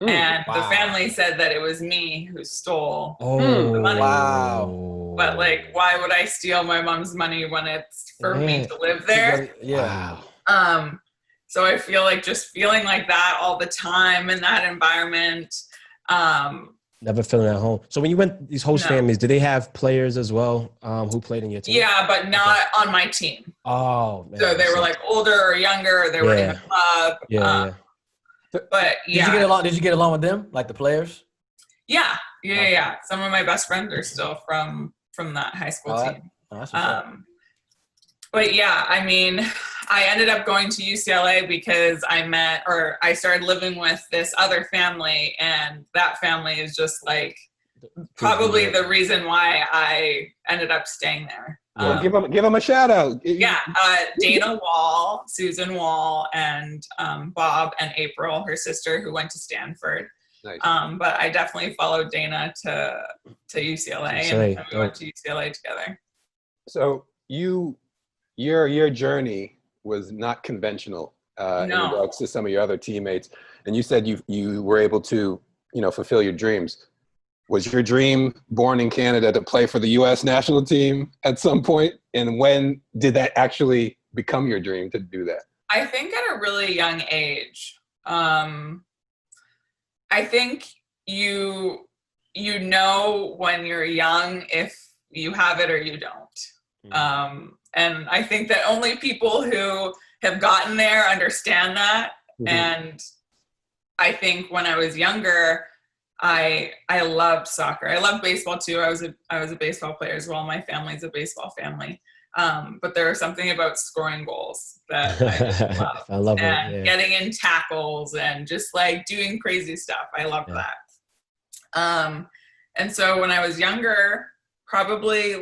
And the family said that it was me who stole the money. Wow. But why would I steal my mom's money when it's for me to live there? Yeah. So I feel like just feeling like that all the time in that environment. Never feeling at home. So when you went these host families, did they have players as well who played in your team? Yeah, but not on my team. Oh, man. So they were older or younger. Or they were in the club. But Did you get along with them, like the players? Yeah. Some of my best friends are still from that high school team. But yeah, I mean, I ended up going to UCLA because I started living with this other family, and that family is just probably the reason why I ended up staying there. Give them a shout out. Dana Wall, Susan Wall, and Bob and April, her sister, who went to Stanford. Nice. But I definitely followed Dana to UCLA, and we went to UCLA together. So your journey was not conventional in regards to some of your other teammates, and you said you were able to fulfill your dreams. Was your dream born in Canada to play for the U.S. national team at some point? And when did that actually become your dream to do that? I think at a really young age. I think you when you're young if you have it or you don't. And I think that only people who have gotten there understand that. Mm-hmm. And I think when I was younger, I loved soccer. I loved baseball too. I was a baseball player as well. My family's a baseball family. But there was something about scoring goals that I just loved. I love and it. Yeah. Getting in tackles and just doing crazy stuff. I loved that. And so when I was younger, probably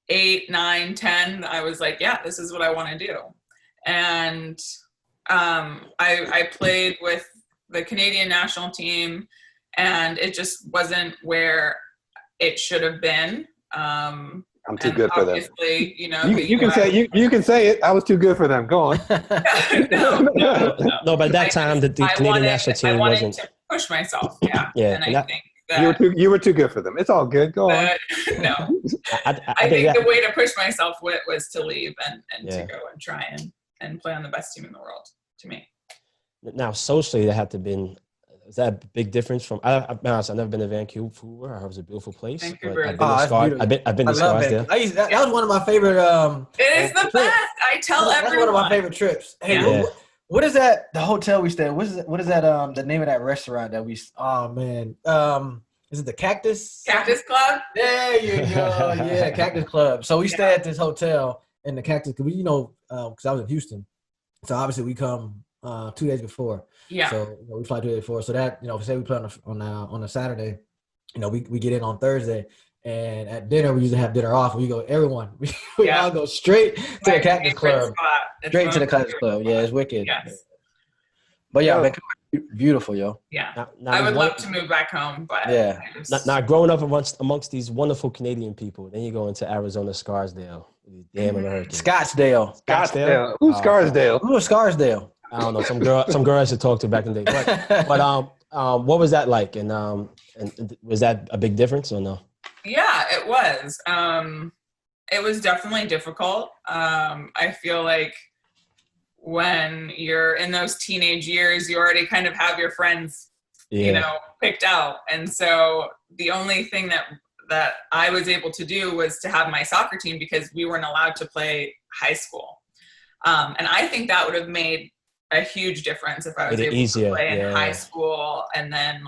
8, 9, 10, I was this is what I want to do. And I played with the Canadian national team, and it just wasn't where it should have been. I'm too good for them. Obviously, you know, You can say you can say it. I was too good for them. Go on. no. No, but at that time, the Canadian national team I wanted wasn't. to push myself. Yeah. Yeah, And and I that- think that You were too good for them. It's all good. Go on. no. I I think that, the way to push myself was to leave and Yeah. to go and try and play on the best team in the world, to me. now socially, that had to been. Is that a big difference from? I've been honest, I've never been to Vancouver. I heard it was a beautiful place. Vancouver But is- I've been to Oh, that's I've been I to love Scarsdale. it. That was one of my favorite. It is the trips. best. I tell That's everyone. one of my favorite trips. Hey, Yeah. what is that? The hotel we stayed. What is that? The name of that restaurant that we? Oh man. Is it the Cactus? Cactus Club. There you go. Yeah, Cactus Club. So we stay at this hotel in the Cactus. Cause because I was in Houston, so obviously we come 2 days before. Yeah. So we fly 2 days before. So that say we play on a Saturday, we get in on Thursday, and at dinner we usually have dinner off. And we go everyone. We all go straight to the Cactus Club. Straight to the Cactus Club. Yeah, it's wicked. Yes. But yeah, Vancouver, beautiful, yo. Yeah. Now, I would love to move back home, but Yeah. I just- Now, growing up amongst these wonderful Canadian people, then you go into Arizona, Scarsdale, these damn Americans. Scottsdale. Scottsdale. Who's Scarsdale? Who was Scarsdale? I don't know, some girl I should talk to back in the day. But what was that like? And was that a big difference or no? Yeah, it was. It was definitely difficult. I feel like when you're in those teenage years, you already kind of have your friends, picked out. And so the only thing that I was able to do was to have my soccer team because we weren't allowed to play high school. And I think that would have made a huge difference if I was able to play in high school and then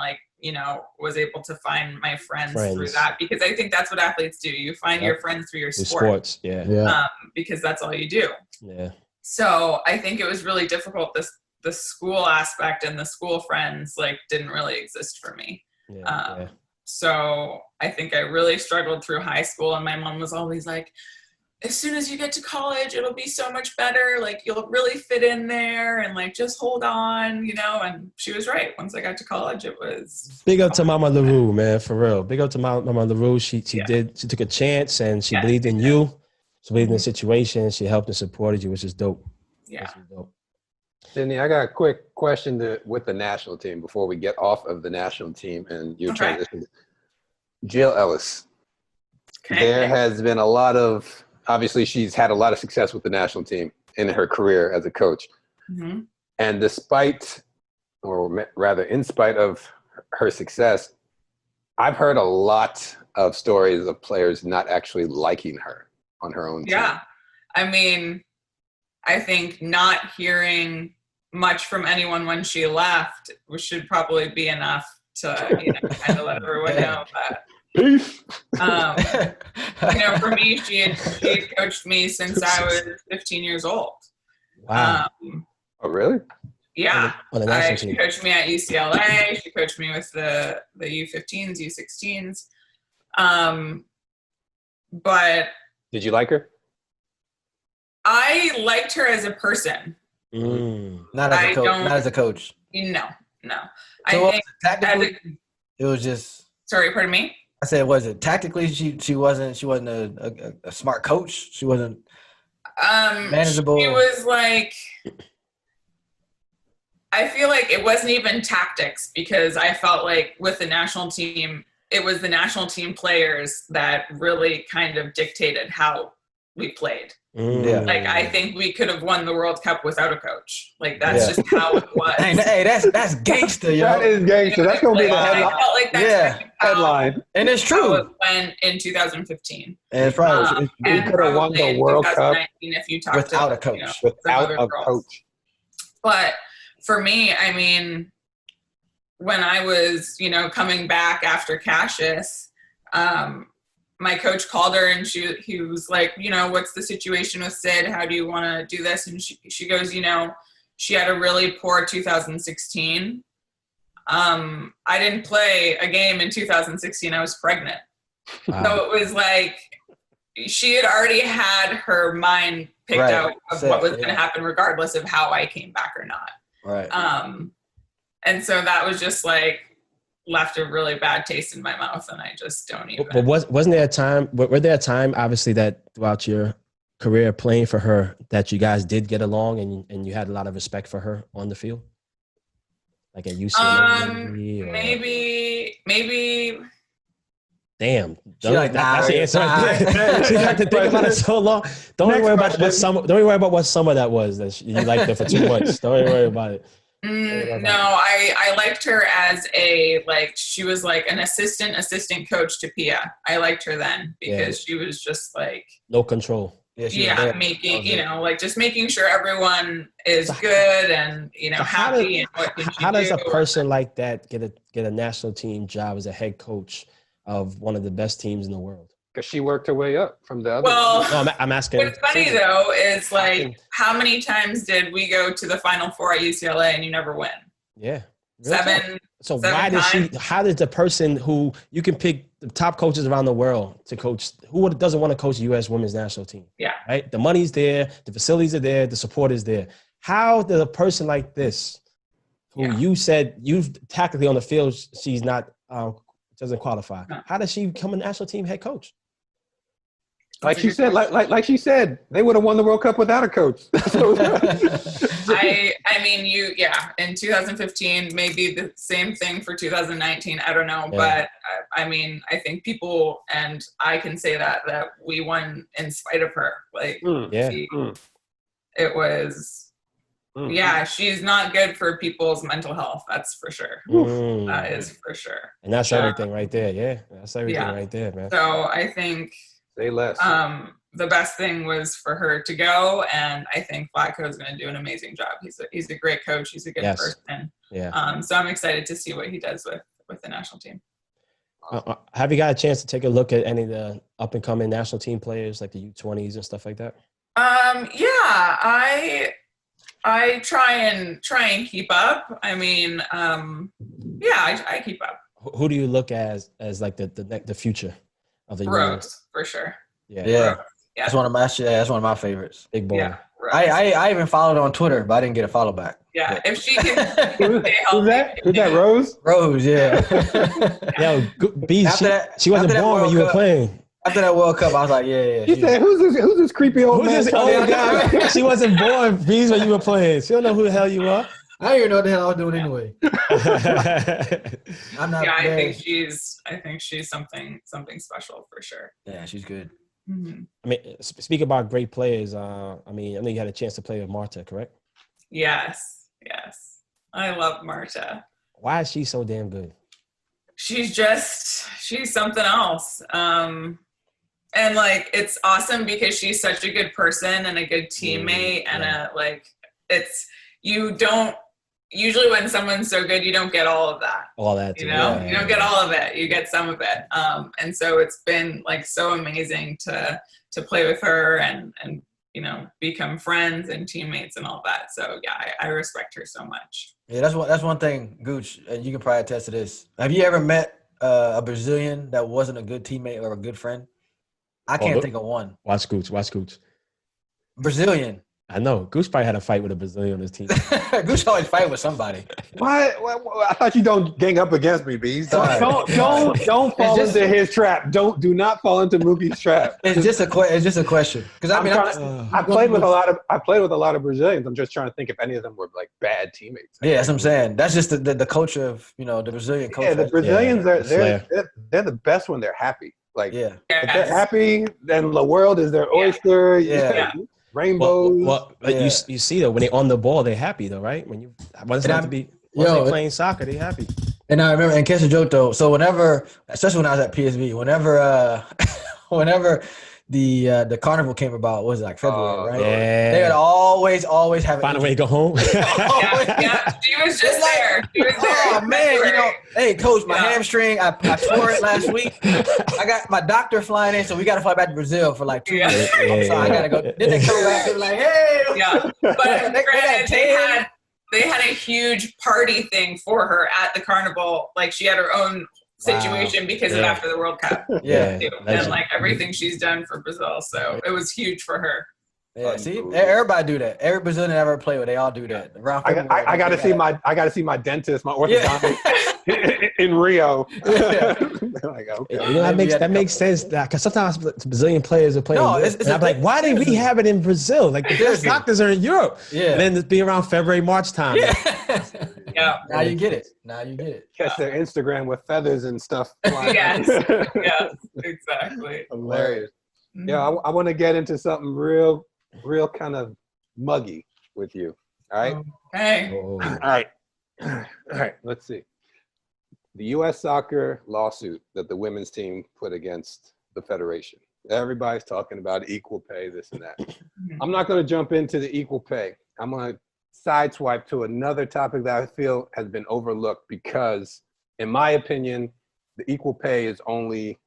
was able to find my friends through that, because I think that's what athletes do. You find your friends through your sports. Yeah. Because that's all you do. Yeah. So I think it was really difficult. The school aspect and the school friends didn't really exist for me. Yeah. So I think I really struggled through high school, and my mom was always like, as soon as you get to college, it'll be so much better. You'll really fit in there and just hold on, and she was right. Once I got to college, it was. Big up to Mama Leroux, man, for real. Big up to Mama Leroux. She took a chance and she believed in you. She believed in the situation. She helped and supported you, which is dope. Yeah. Dope. Sydney, I got a quick question with the national team before we get off of the national team and your transition. Jill Ellis. Okay. There has been a lot of, obviously she's had a lot of success with the national team in her career as a coach. Mm-hmm. And despite, or rather in spite of her success, I've heard a lot of stories of players not actually liking her on her own team. Yeah. I mean, I think not hearing much from anyone when she left should probably be enough to, kind of let everyone know that. Peace. For me, she had coached me since I was 15 years old. Wow. Oh, really? Yeah. On the national She team. coached me at UCLA. She coached me with the U15s, U16s. But Did you like her? I liked her as a person. Not as a coach. No. So I think tactically, it was just. Sorry, pardon me? I said, was it tactically? She wasn't a smart coach. She wasn't manageable. She was I feel like it wasn't even tactics, because I felt like with the national team, it was the national team players that really kind of dictated how we played. Yeah. I think we could have won the World Cup without a coach. That's just how it was. Hey, that's gangster, yo. That is gangster. That's going to be the headline. I felt like that's Headline. And it's how true. it went in 2015. And it's probably We could have won the World Cup if you talk without to, a coach. Without a girls. coach. But for me, I mean, when I was, coming back after Cassius, my coach called her and he was like, what's the situation with Sid? How do you want to do this? And she goes, she had a really poor 2016. I didn't play a game in 2016. I was pregnant. Wow. So it was she had already had her mind picked out of what was going to happen regardless of how I came back or not. Right. And so that was just like left a really bad taste in my mouth, and I just don't even. But wasn't there a time? Were there a time, obviously, that throughout your career playing for her, that you guys did get along and you had a lot of respect for her on the field, like at UCLA? Maybe. Damn, like, that's the answer. She had to think about it so long. Don't worry about what summer that was. That you liked her for 2 months. Don't worry about it. No, I liked her as she was like an assistant coach to Pia. I liked her then because she was just like no control. Making just making sure everyone is good and happy. How does a person like that get a national team job as a head coach of one of the best teams in the world? Because she worked her way up from the other. Well, no, I'm asking. What's funny though is how many times did we go to the Final Four at UCLA and you never win? Yeah, really seven. So seven why does times? How does the person who you can pick the top coaches around the world to coach, who doesn't want to coach the U.S. women's national team? Yeah, right. The money's there, the facilities are there, the support is there. How does a person like this, who you said tactically on the field, she's not doesn't qualify. No. How does she become a national team head coach? Like she said, like she said, they would have won the World Cup without a coach. I mean, in 2015, maybe the same thing for 2019. I don't know, but I mean, I think people, and I can say that we won in spite of her. It was. Yeah, she's not good for people's mental health. That's for sure. That is for sure. And that's everything right there. Yeah, that's everything right there, man. So I think say less. The best thing was for her to go, and I think Vlatko is going to do an amazing job. He's a great coach. He's a good person. Yeah. So I'm excited to see what he does with the national team. Have you got a chance to take a look at any of the up and coming national team players, like the U20s and stuff like that? Yeah, I try and keep up. I mean, I keep up. Who do you look as like the future of the Rose for sure? Yeah. That's one of my favorites. Big boy. Yeah, I even followed on Twitter, but I didn't get a follow back. Yeah, if she can stay healthy. Who's that? Rose? Rose, yeah. Yo, she wasn't born when you were playing. After that World Cup, I was like, yeah. She said, "Who's this creepy old man?" This old guy? She wasn't born, Bees, when you were playing. She don't know who the hell you are. I didn't even know what the hell I was doing anyway. I'm not. Yeah, I think she's something special for sure. Yeah, she's good. Mm-hmm. I mean, speak about great players. I know you had a chance to play with Marta, correct? Yes. I love Marta. Why is she so damn good? She's something else. And it's awesome because she's such a good person and a good teammate you don't usually when someone's so good, you don't get all of that. All that, you don't get all of it. You get some of it. And so it's been so amazing to play with her and become friends and teammates and all that. So yeah, I respect her so much. Yeah, that's one thing, Gooch, and you can probably attest to this. Have you ever met a Brazilian that wasn't a good teammate or a good friend? I can't think of one. Watch Gooch. Brazilian. I know. Goose probably had a fight with a Brazilian on his team. Goose always fight with somebody. Why? I thought you don't gang up against me, Bees. Don't fall into his trap. Do not fall into Mookie's trap. It's just a question. Because I played with a lot of Brazilians. I'm just trying to think if any of them were bad teammates. Yeah, that's what I'm saying. That's just the culture of the Brazilian culture. Yeah, the Brazilians they're the best when they're happy. If they're happy, then the world is their oyster. Yeah. Rainbows. You see though when they're on the ball, they're happy though, right? When they're playing soccer, they're happy. And I remember, and catch a joke though. So whenever, especially when I was at PSV, whenever the carnival came about, what was it February, right? Yeah. They would always have find a way to go home. Yeah, she was just there. She was there. Oh man, hey coach, my hamstring, I tore it last week. I got my doctor flying in, so we got to fly back to Brazil for 2 weeks. So I gotta go. Then they come back, they're like, hey. Yeah, but they had a huge party thing for her at the carnival. She had her own situation because of after the World Cup. Yeah. And everything she's done for Brazil. So it was huge for her. Yeah, see, everybody do that. Every Brazilian I ever play with, they all do that. Around February, I got to see my dentist, my orthodontist in Rio. Yeah. Like, okay. You know, that makes sense. Because sometimes Brazilian players are playing. No, and I'm like, why did we have it in Brazil? Like the best Seriously. doctors are in Europe. Yeah. And then it's be around February, March time. Yeah. Yeah. Now you get it. Catch their Instagram with feathers and stuff. Yes. Yes. Exactly. Hilarious. Mhm. Yeah, I want to get into something real kind of muggy with you. All right. Okay. Oh. All right. All right. Let's see. The U.S. soccer lawsuit that the women's team put against the federation. Everybody's talking about equal pay, this and that. I'm not going to jump into the equal pay. I'm going to sideswipe to another topic that I feel has been overlooked because, in my opinion, the equal pay is only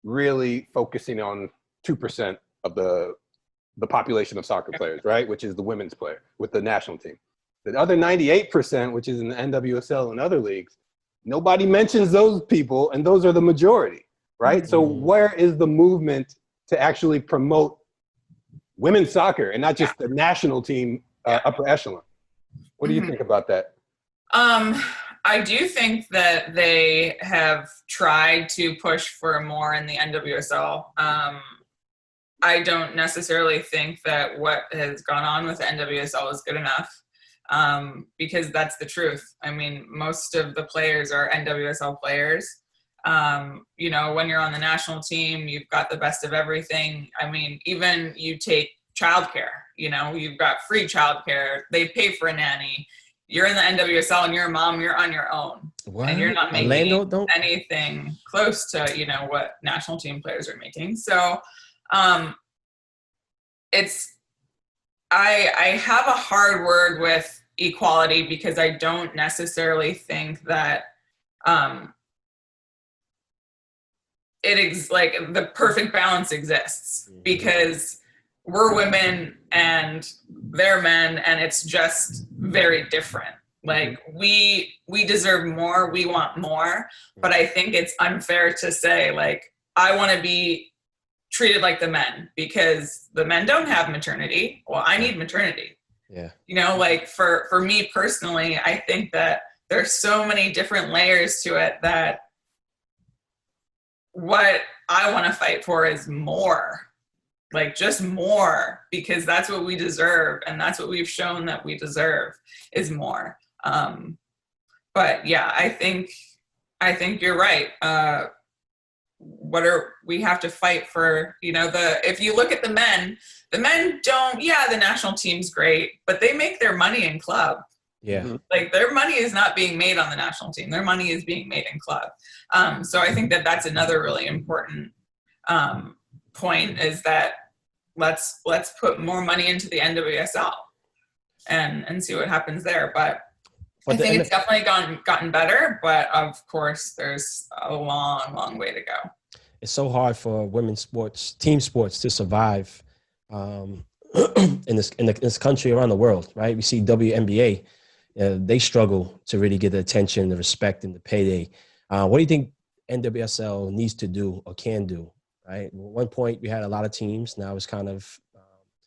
really focusing on 2% of the population of soccer players, right? Which is the women's player with the national team. The other 98%, which is in the NWSL and other leagues, nobody mentions those people, and those are the majority, right? So where is the movement to actually promote women's soccer and not just the national team upper echelon? What do you think about that? I do think that they have tried to push for more in the NWSL. I don't necessarily think that what has gone on with the NWSL is good enough, because that's the truth. I mean, most of the players are NWSL players. You know, when you're on the national team, you've got the best of everything. I mean, even you take childcare, you know, you've got free childcare. They pay for a nanny. You're in the NWSL and you're a mom, you're on your own. What? And you're not making Orlando anything close to, you know, what national team players are making. So I have a hard word with equality because I don't necessarily think that like the perfect balance exists, because we're women and they're men, and it's just very different. Like we deserve more, we want more, but I think it's unfair to say, like, I want to be treated like the men because the men don't have maternity. Well, I need maternity. Yeah. You know, like for me personally, I think that there's so many different layers to it that what I want to fight for is more, like just more, because that's what we deserve. And that's what we've shown that we deserve is more. But yeah, I think you're right. We have to fight for, you know, if you look at the men don't, the national team's great, but they make their money in club. Yeah. Like their money is not being made on the national team. Their money is being made in club. So I think that that's another really important point, is that let's put more money into the NWSL and see what happens there. But I think it's definitely gotten better, but of course there's a long way to go. It's so hard for women's sports, team sports, to survive in this country, around the world, right? We see WNBA, they struggle to really get the attention, the respect, and the payday. What do you think NWSL needs to do or can do? Right. At one point we had a lot of teams. Now it's kind of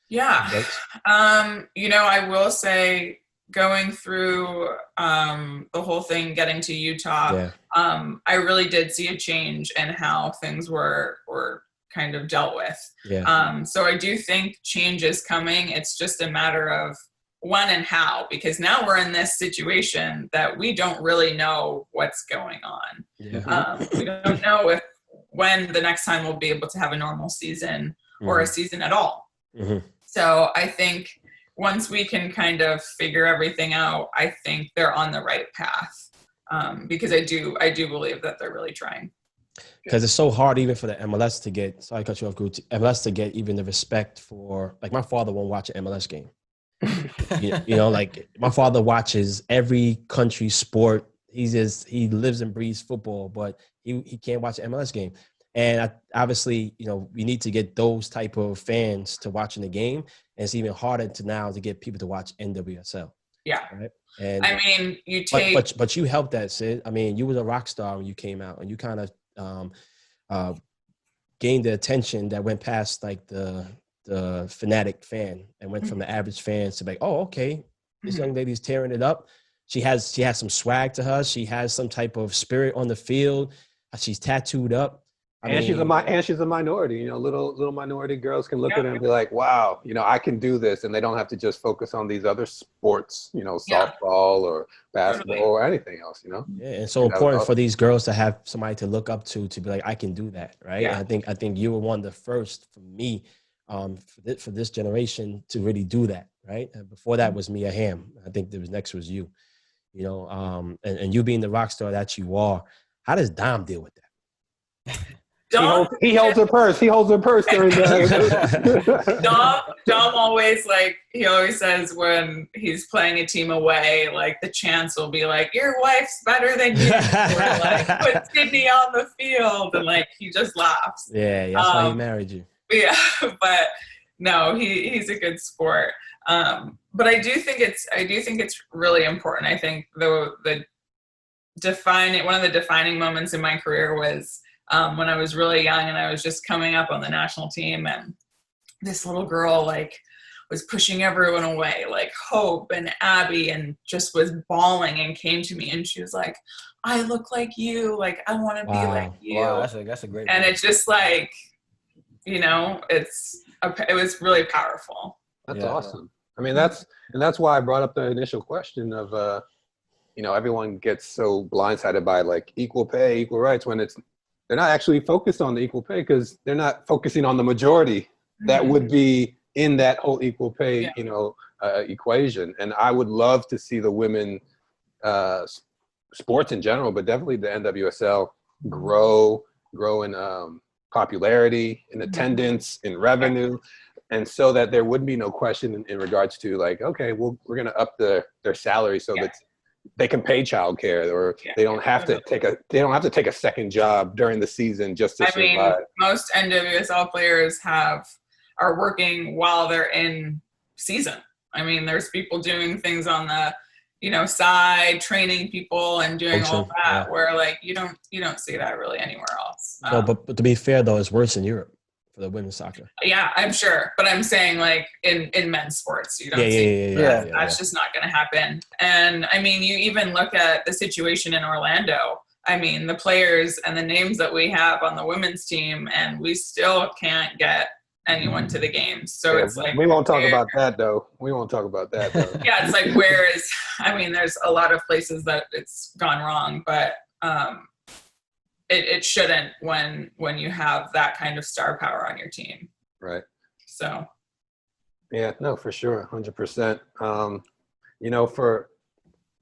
you know, I will say, going through the whole thing, getting to Utah, I really did see a change in how things were kind of dealt with. So I do think change is coming. It's just a matter of when and how, because now we're in this situation that we don't really know what's going on. We don't know when the next time we'll be able to have a normal season or a season at all. So I think once we can kind of figure everything out, I think they're on the right path, because I do believe that they're really trying. Because it's so hard even for the MLS to get, sorry to cut you off, Gucci, MLS to get even the respect for, like, my father won't watch an MLS game. you know, like my father watches every country sport. He lives and breathes football, but he can't watch an MLS game. And obviously, you know, we need to get those type of fans to watching the game. And it's even harder now to get people to watch NWSL. Yeah. Right. And I mean, but you helped that, Sid. I mean, you was a rock star when you came out, and you kind of gained the attention that went past like the the fanatic fan and went from the average fan to like, oh, okay, this young lady's tearing it up. She has some swag to her. She has some type of spirit on the field. She's tattooed up. She's a minority. You know, little minority girls can look at her and be like, "Wow, you know, I can do this," and they don't have to just focus on these other sports, you know, softball or basketball or anything else. You know. Yeah, and so important for these girls to have somebody to look up to be like, I can do that, right? Yeah. And I think you were one of the first for me, for this generation to really do that, right? And before that was Mia Hamm. I think next was you, you know, and you being the rock star that you are. How does Dom deal with that? He holds her purse. He holds her purse during the. Dom always he always says when he's playing a team away, like the chants will be like, "Your wife's better than you," or like, "Put Sydney on the field," and like he just laughs. Yeah, that's why he married you. Yeah, but no, he's a good sport. But I do think it's really important. I think one of the defining moments in my career was when I was really young and I was just coming up on the national team, and this little girl was pushing everyone away, like Hope and Abby, and just was bawling and came to me and she was like, "I look like you, like I want to be like you." Wow, that's a great. And it's just like, you know, it was really powerful. That's awesome. I mean, that's why I brought up the initial question of, you know, everyone gets so blindsided by like equal pay, equal rights when they're not actually focused on the equal pay because they're not focusing on the majority that would be in that whole equal pay, you know, equation. And I would love to see the women sports in general, but definitely the NWSL grow in popularity, in attendance, in revenue. And so that there would be no question in regards to like, okay, well, we're going to up their salary so that they can pay childcare, or they don't have to take a second job during the season just to survive. I mean, most NWSL players are working while they're in season. I mean, there's people doing things on the, you know, side, training people and doing all that, where like you don't see that really anywhere else. So, but to be fair though, it's worse in Europe for the women's soccer. Yeah, I'm sure, but I'm saying like in men's sports, you don't see that. That's just not going to happen. And I mean, you even look at the situation in Orlando. I mean, the players and the names that we have on the women's team, and we still can't get anyone to the games. So it's like, we won't talk about that though. Yeah, it's like, I mean, there's a lot of places that it's gone wrong, but it shouldn't when you have that kind of star power on your team. Right. So. Yeah, no, for sure. 100%. You know, for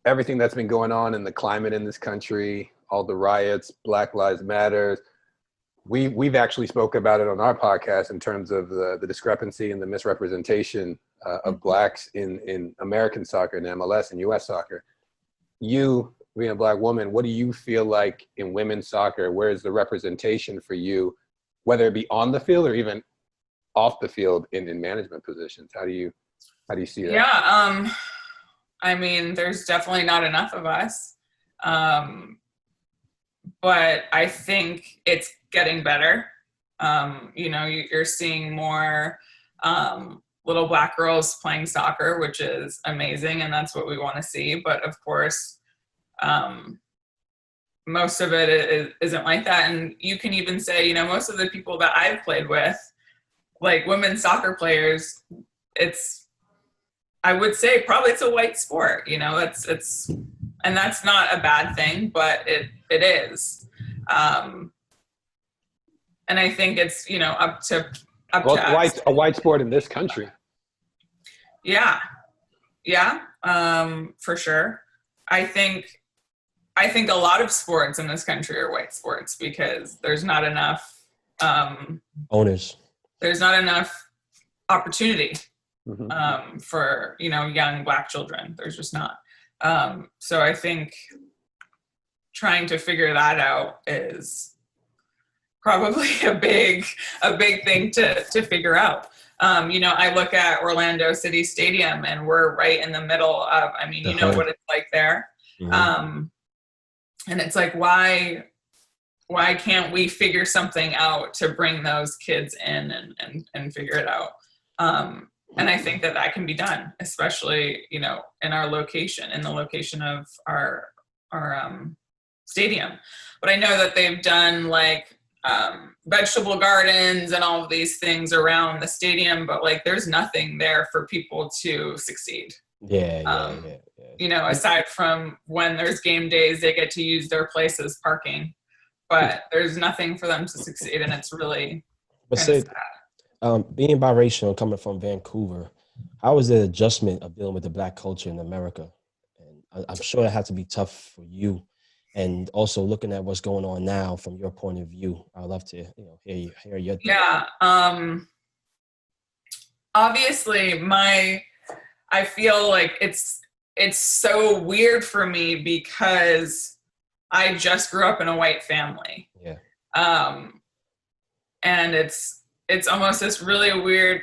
everything that's been going on in the climate in this country, all the riots, Black Lives Matter, we've actually spoke about it on our podcast in terms of the discrepancy and the misrepresentation of blacks in American soccer and MLS and US soccer. You being a black woman, what do you feel like in women's soccer? Where is the representation for you, whether it be on the field or even off the field in management positions? How do you see that? Yeah, I mean, there's definitely not enough of us. But I think it's getting better. You know, you're seeing more little black girls playing soccer, which is amazing, and that's what we want to see. But of course, most of it isn't like that. And you can even say, you know, most of the people that I've played with, like women's soccer players, I would say probably it's a white sport, you know, and that's not a bad thing, but it is. And I think it's, you know, up to a white sport in this country. Yeah, for sure. I think a lot of sports in this country are white sports because there's not enough owners. There's not enough opportunity for, you know, young black children. There's just not. So I think trying to figure that out is probably a big thing to figure out. You know, I look at Orlando City Stadium and we're right in the middle of, I mean, you know what it's like there. And it's like, why can't we figure something out to bring those kids in and figure it out? And I think that can be done, especially, in our location, in the location of our stadium. But I know that they've done like vegetable gardens and all of these things around the stadium, but like there's nothing there for people to succeed. Yeah. Aside from when there's game days, they get to use their place as parking, but there's nothing for them to succeed, and it's really sad. Being biracial, coming from Vancouver, how was the adjustment of dealing with the Black culture in America? And I'm sure it had to be tough for you. And also looking at what's going on now from your point of view, I'd love to hear your thoughts. Yeah. Obviously, I feel like it's so weird for me because I just grew up in a white family. Yeah. And it's almost this really weird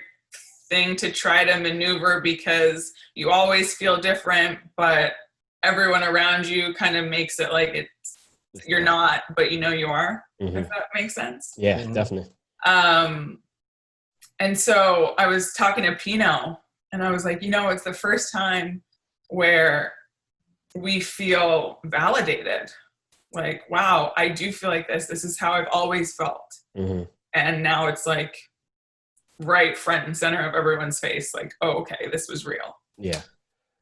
thing to try to maneuver because you always feel different, but everyone around you kind of makes it like you're not, but you are. Mm-hmm. If that makes sense. Yeah, definitely. And so I was talking to Pino, and I was like, it's the first time where we feel validated. Like, wow, I do feel like this. This is how I've always felt. Mm-hmm. And now it's like right front and center of everyone's face. Like, oh, okay, this was real. Yeah.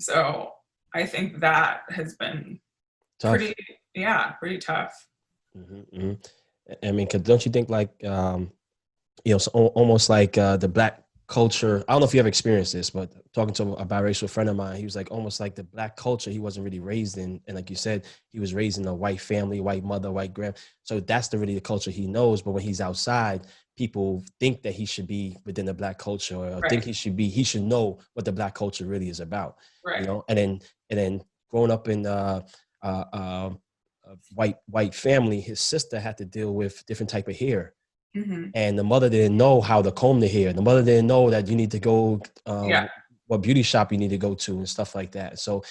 So I think that has been tough. Pretty tough. Mm-hmm, mm-hmm. I mean, cause don't you think like, so almost like the Black culture, I don't know if you ever experienced this, but talking to a biracial friend of mine, he was like almost like the Black culture he wasn't really raised in. And like you said, he was raised in a white family, white mother, white grand. So that's really the culture he knows. But when he's outside, people think that he should be within the Black culture, or think he should know what the Black culture really is about. Right. And then growing up in a white family, his sister had to deal with different type of hair. Mm-hmm. And the mother didn't know how to comb the hair. The mother didn't know that you need to go, what beauty shop you need to go to and stuff like that. So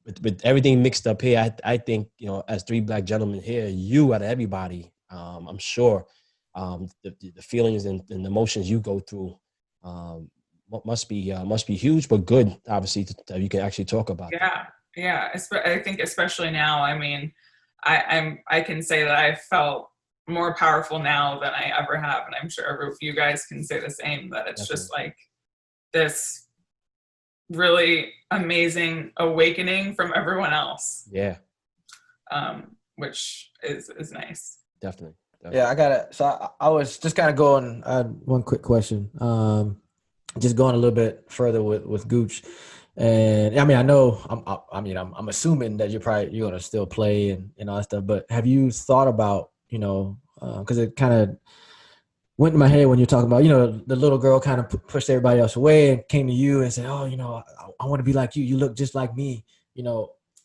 with everything mixed up here, I think, as three Black gentlemen here, you out of everybody, I'm sure the feelings and the emotions you go through must be huge, but good, obviously, that you can actually talk about. Yeah. I think especially now, I mean, I can say that I felt more powerful now than I ever have. And I'm sure you guys can say the same, that it's just like this really amazing awakening from everyone else. Yeah. Which is nice. Definitely. Yeah, I was just kind of going, one quick question. Just going a little bit further with Gooch. And I mean, I know, I'm assuming that you're going to still play and all that stuff, but have you thought about, because it kind of went in my head when you're talking about, the little girl kind of pushed everybody else away and came to you and said, oh, I want to be like you. You look just like me,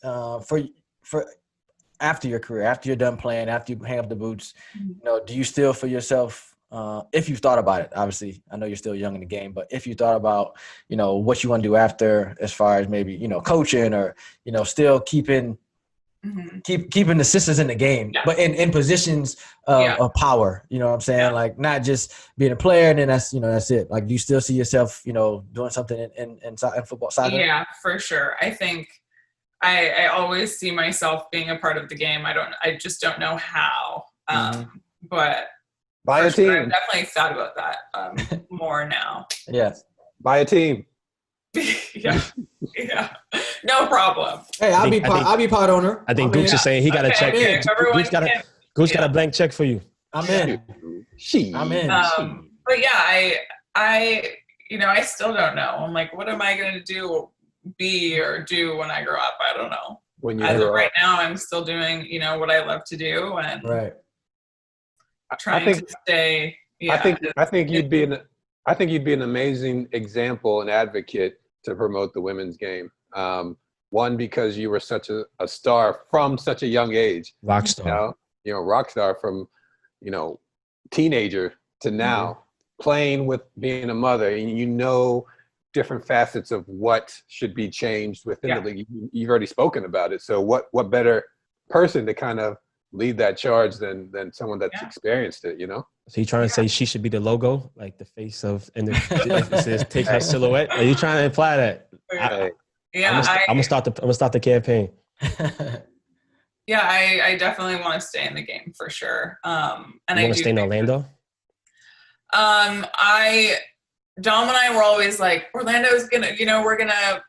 for after your career, after you're done playing, after you hang up the boots, do you still for yourself, if you've thought about it, obviously, I know you're still young in the game, but if you thought about, what you want to do after, as far as maybe, coaching or, still keeping the sisters in the game, but in positions of power, you know what I'm saying? Yeah. Like not just being a player and then that's it. Like, do you still see yourself, doing something in football, soccer? Yeah, for sure. I think I always see myself being a part of the game. I just don't know how, but buy a team. I've definitely thought about that more now. Yes. Buy a team. Yeah. No problem. Hey, I'll be part owner. I think Gooch is saying he got a check. Gooch got a blank check for you. I'm in. I'm in. But yeah, I still don't know. I'm like, what am I going to do when I grow up? I don't know. As of right now, I'm still doing, what I love to do and trying to stay. Yeah. I think you'd be an amazing example and advocate to promote the women's game. One, because you were such a star from such a young age. Rock star. Rock star from, teenager to now, playing with being a mother, and different facets of what should be changed within the league. You've already spoken about it. So what better person to kind of lead that charge than someone that's Yeah. experienced it. You know. So you trying to say she should be the logo, like the face of, and it says take her silhouette? Are you trying to imply that? Hey, Yeah, I'm gonna start the campaign. yeah, I definitely want to stay in the game for sure. And You I want do to stay in think Orlando? Dom and I were always like, Orlando's gonna, we're gonna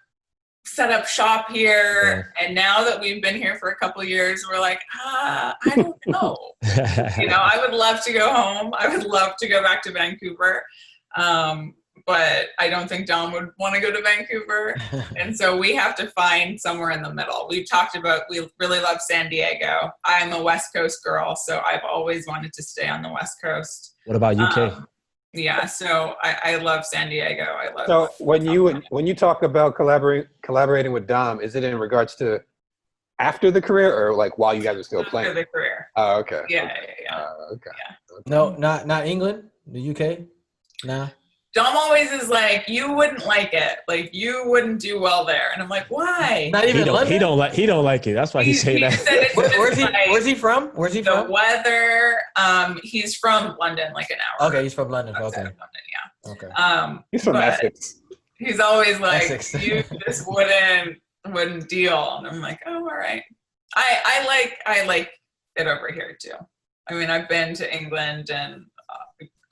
set up shop here. And now that we've been here for a couple of years, we're like, I don't know. I would love to go home. I would love to go back to Vancouver. But I don't think Dom would want to go to Vancouver. And so we have to find somewhere in the middle. We've talked about, we really love San Diego. I'm a West Coast girl, so I've always wanted to stay on the West Coast. What about UK? Yeah, so I love San Diego. I love. So when you talk about collaborating with Dom, is it in regards to after the career or like while you guys are still playing? After the career. Oh, okay. Yeah. Okay. Yeah. No, not England, the UK. Nah. Dom always is like, you wouldn't like it. Like, you wouldn't do well there. And I'm like, why? Not even London. He don't like it. That's why he's saying that. Said it's Where's he from? Where's he the from? weather. He's from London, like an hour. Okay, he's from London. outside Okay. of London, yeah. Okay. He's from but Essex. He's always like, Essex. you just wouldn't deal. And I'm like, oh, all right. I like it over here too. I mean, I've been to England and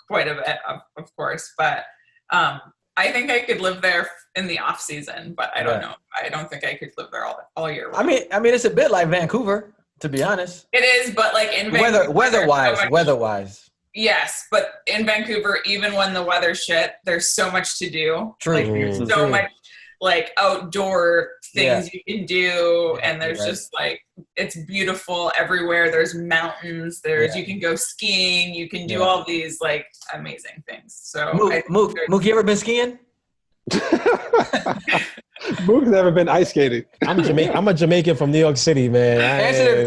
quite a bit, of course, but I think I could live there in the off season, but I don't know. I don't think I could live there all year round. I mean, it's a bit like Vancouver, to be honest. It is, but like in Vancouver, weather-wise. Yes, but in Vancouver, even when the weather's shit, there's so much to do. True. Like, there's so much like outdoor things you can do, and there's just like, it's beautiful everywhere. There's mountains. You can go skiing. You can do all these like amazing things. So Mook, you ever been skiing? Mook's never been ice skating. I'm a Jamaican from New York City, man. Answer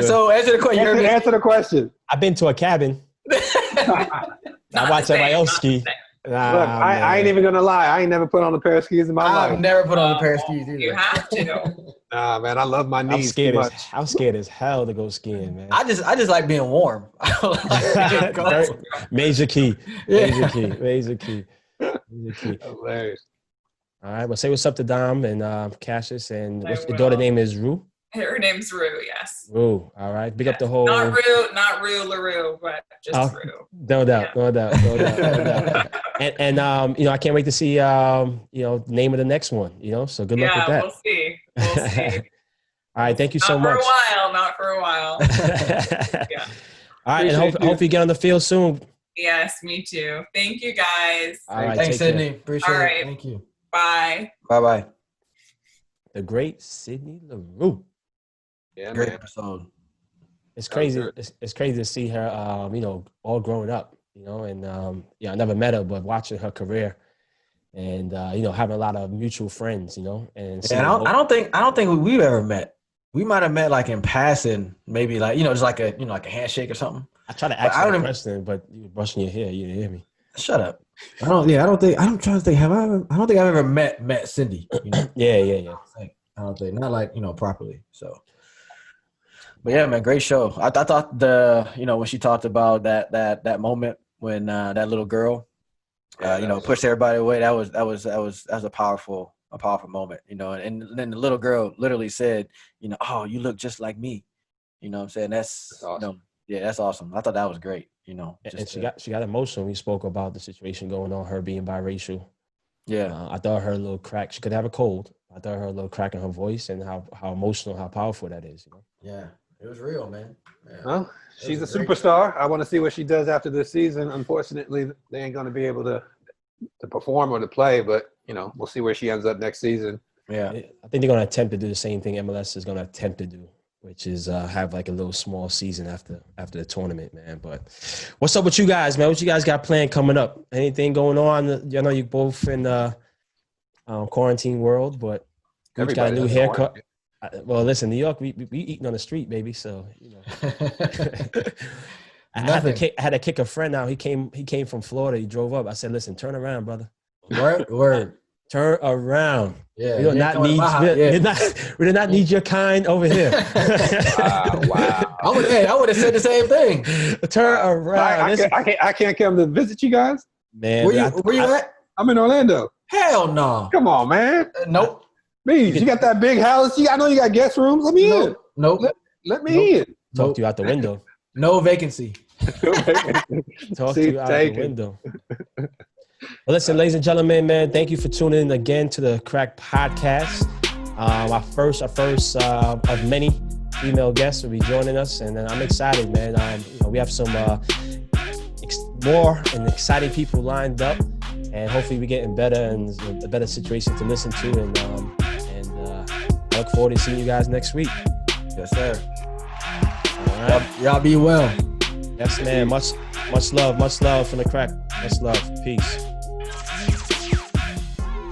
the question. Answer the question. I've been to a cabin. I watch everybody else ski. Look, I ain't even gonna lie. I ain't never put on a pair of skis in my life. I've never put on a pair of skis either. You have to. Nah, man, I love my knees I'm scared as hell to go skiing, man. I just like being warm. Major key. Major key. Hilarious. All right, well, say what's up to Dom and Cassius, and your daughter name is Rue? Her name's Rue, yes. Rue, all right. Big up the whole... Not Rue Leroux, but just Rue. No doubt. And I can't wait to see, the name of the next one, so good luck with that. Yeah, we'll see. All right, thank you so much. Not for a while. Yeah. All right, and hope you get on the field soon. Yes, me too. Thank you, guys. All right, thanks, Sydney. Care. Appreciate it. Thank you. Bye. Bye-bye. The great Sydney Leroux. Yeah, great man. episode. It's crazy. It's crazy to see her, all growing up, and I never met her, but watching her career, and having a lot of mutual friends, and I don't think we've ever met. We might have met like in passing, maybe like just like a like a handshake or something. I try to ask you a question, but you were brushing your hair. You didn't hear me. Shut up. I don't think I've ever met Cindy. Yeah. I don't think not like properly. So, but yeah, man, great show. I thought when she talked about that moment when that little girl, pushed everybody away. That was a powerful moment. And then the little girl literally said, oh, you look just like me. You know what I'm saying? That's awesome. That's awesome. I thought that was great. And she got emotional. We spoke about the situation going on, her being biracial. Yeah, I thought her a little crack. She could have a cold. I thought her a little crack in her voice, and how emotional, how powerful that is. Yeah, it was real, man. Yeah. Well, she's a superstar. I want to see what she does after this season. Unfortunately, they ain't going to be able to perform or to play, but we'll see where she ends up next season. Yeah, I think they're going to attempt to do the same thing MLS is going to attempt to do, which is have like a little small season after the tournament, man. But what's up with you guys, man? What you guys got planned coming up? Anything going on? I know you both in the quarantine world, but you got a new haircut. Well, listen, New York, we eating on the street, baby. So I had to kick a friend out. He came from Florida. He drove up. I said, listen, turn around, brother. Word. Turn around. Yeah, we do not need your kind over here. Wow. I would have said the same thing. Turn around. I can't come to visit you guys. Man, Where you at? I'm in Orlando. Hell no. Come on, man. Nope. Beans, you got that big house. I know you got guest rooms. Let me in. Nope. Let me in. Talk to you out the window. No vacancy. Talk to you out the window. Well, listen, ladies and gentlemen, man, thank you for tuning in again to the Crack Podcast. Our first of many female guests will be joining us, and I'm excited, man. We have some more and exciting people lined up, and hopefully we're getting better and a better situation to listen to, and I look forward to seeing you guys next week. Yes, sir. All right. Y'all be well. Yes, man. Much love from the Crack. Much love. Peace.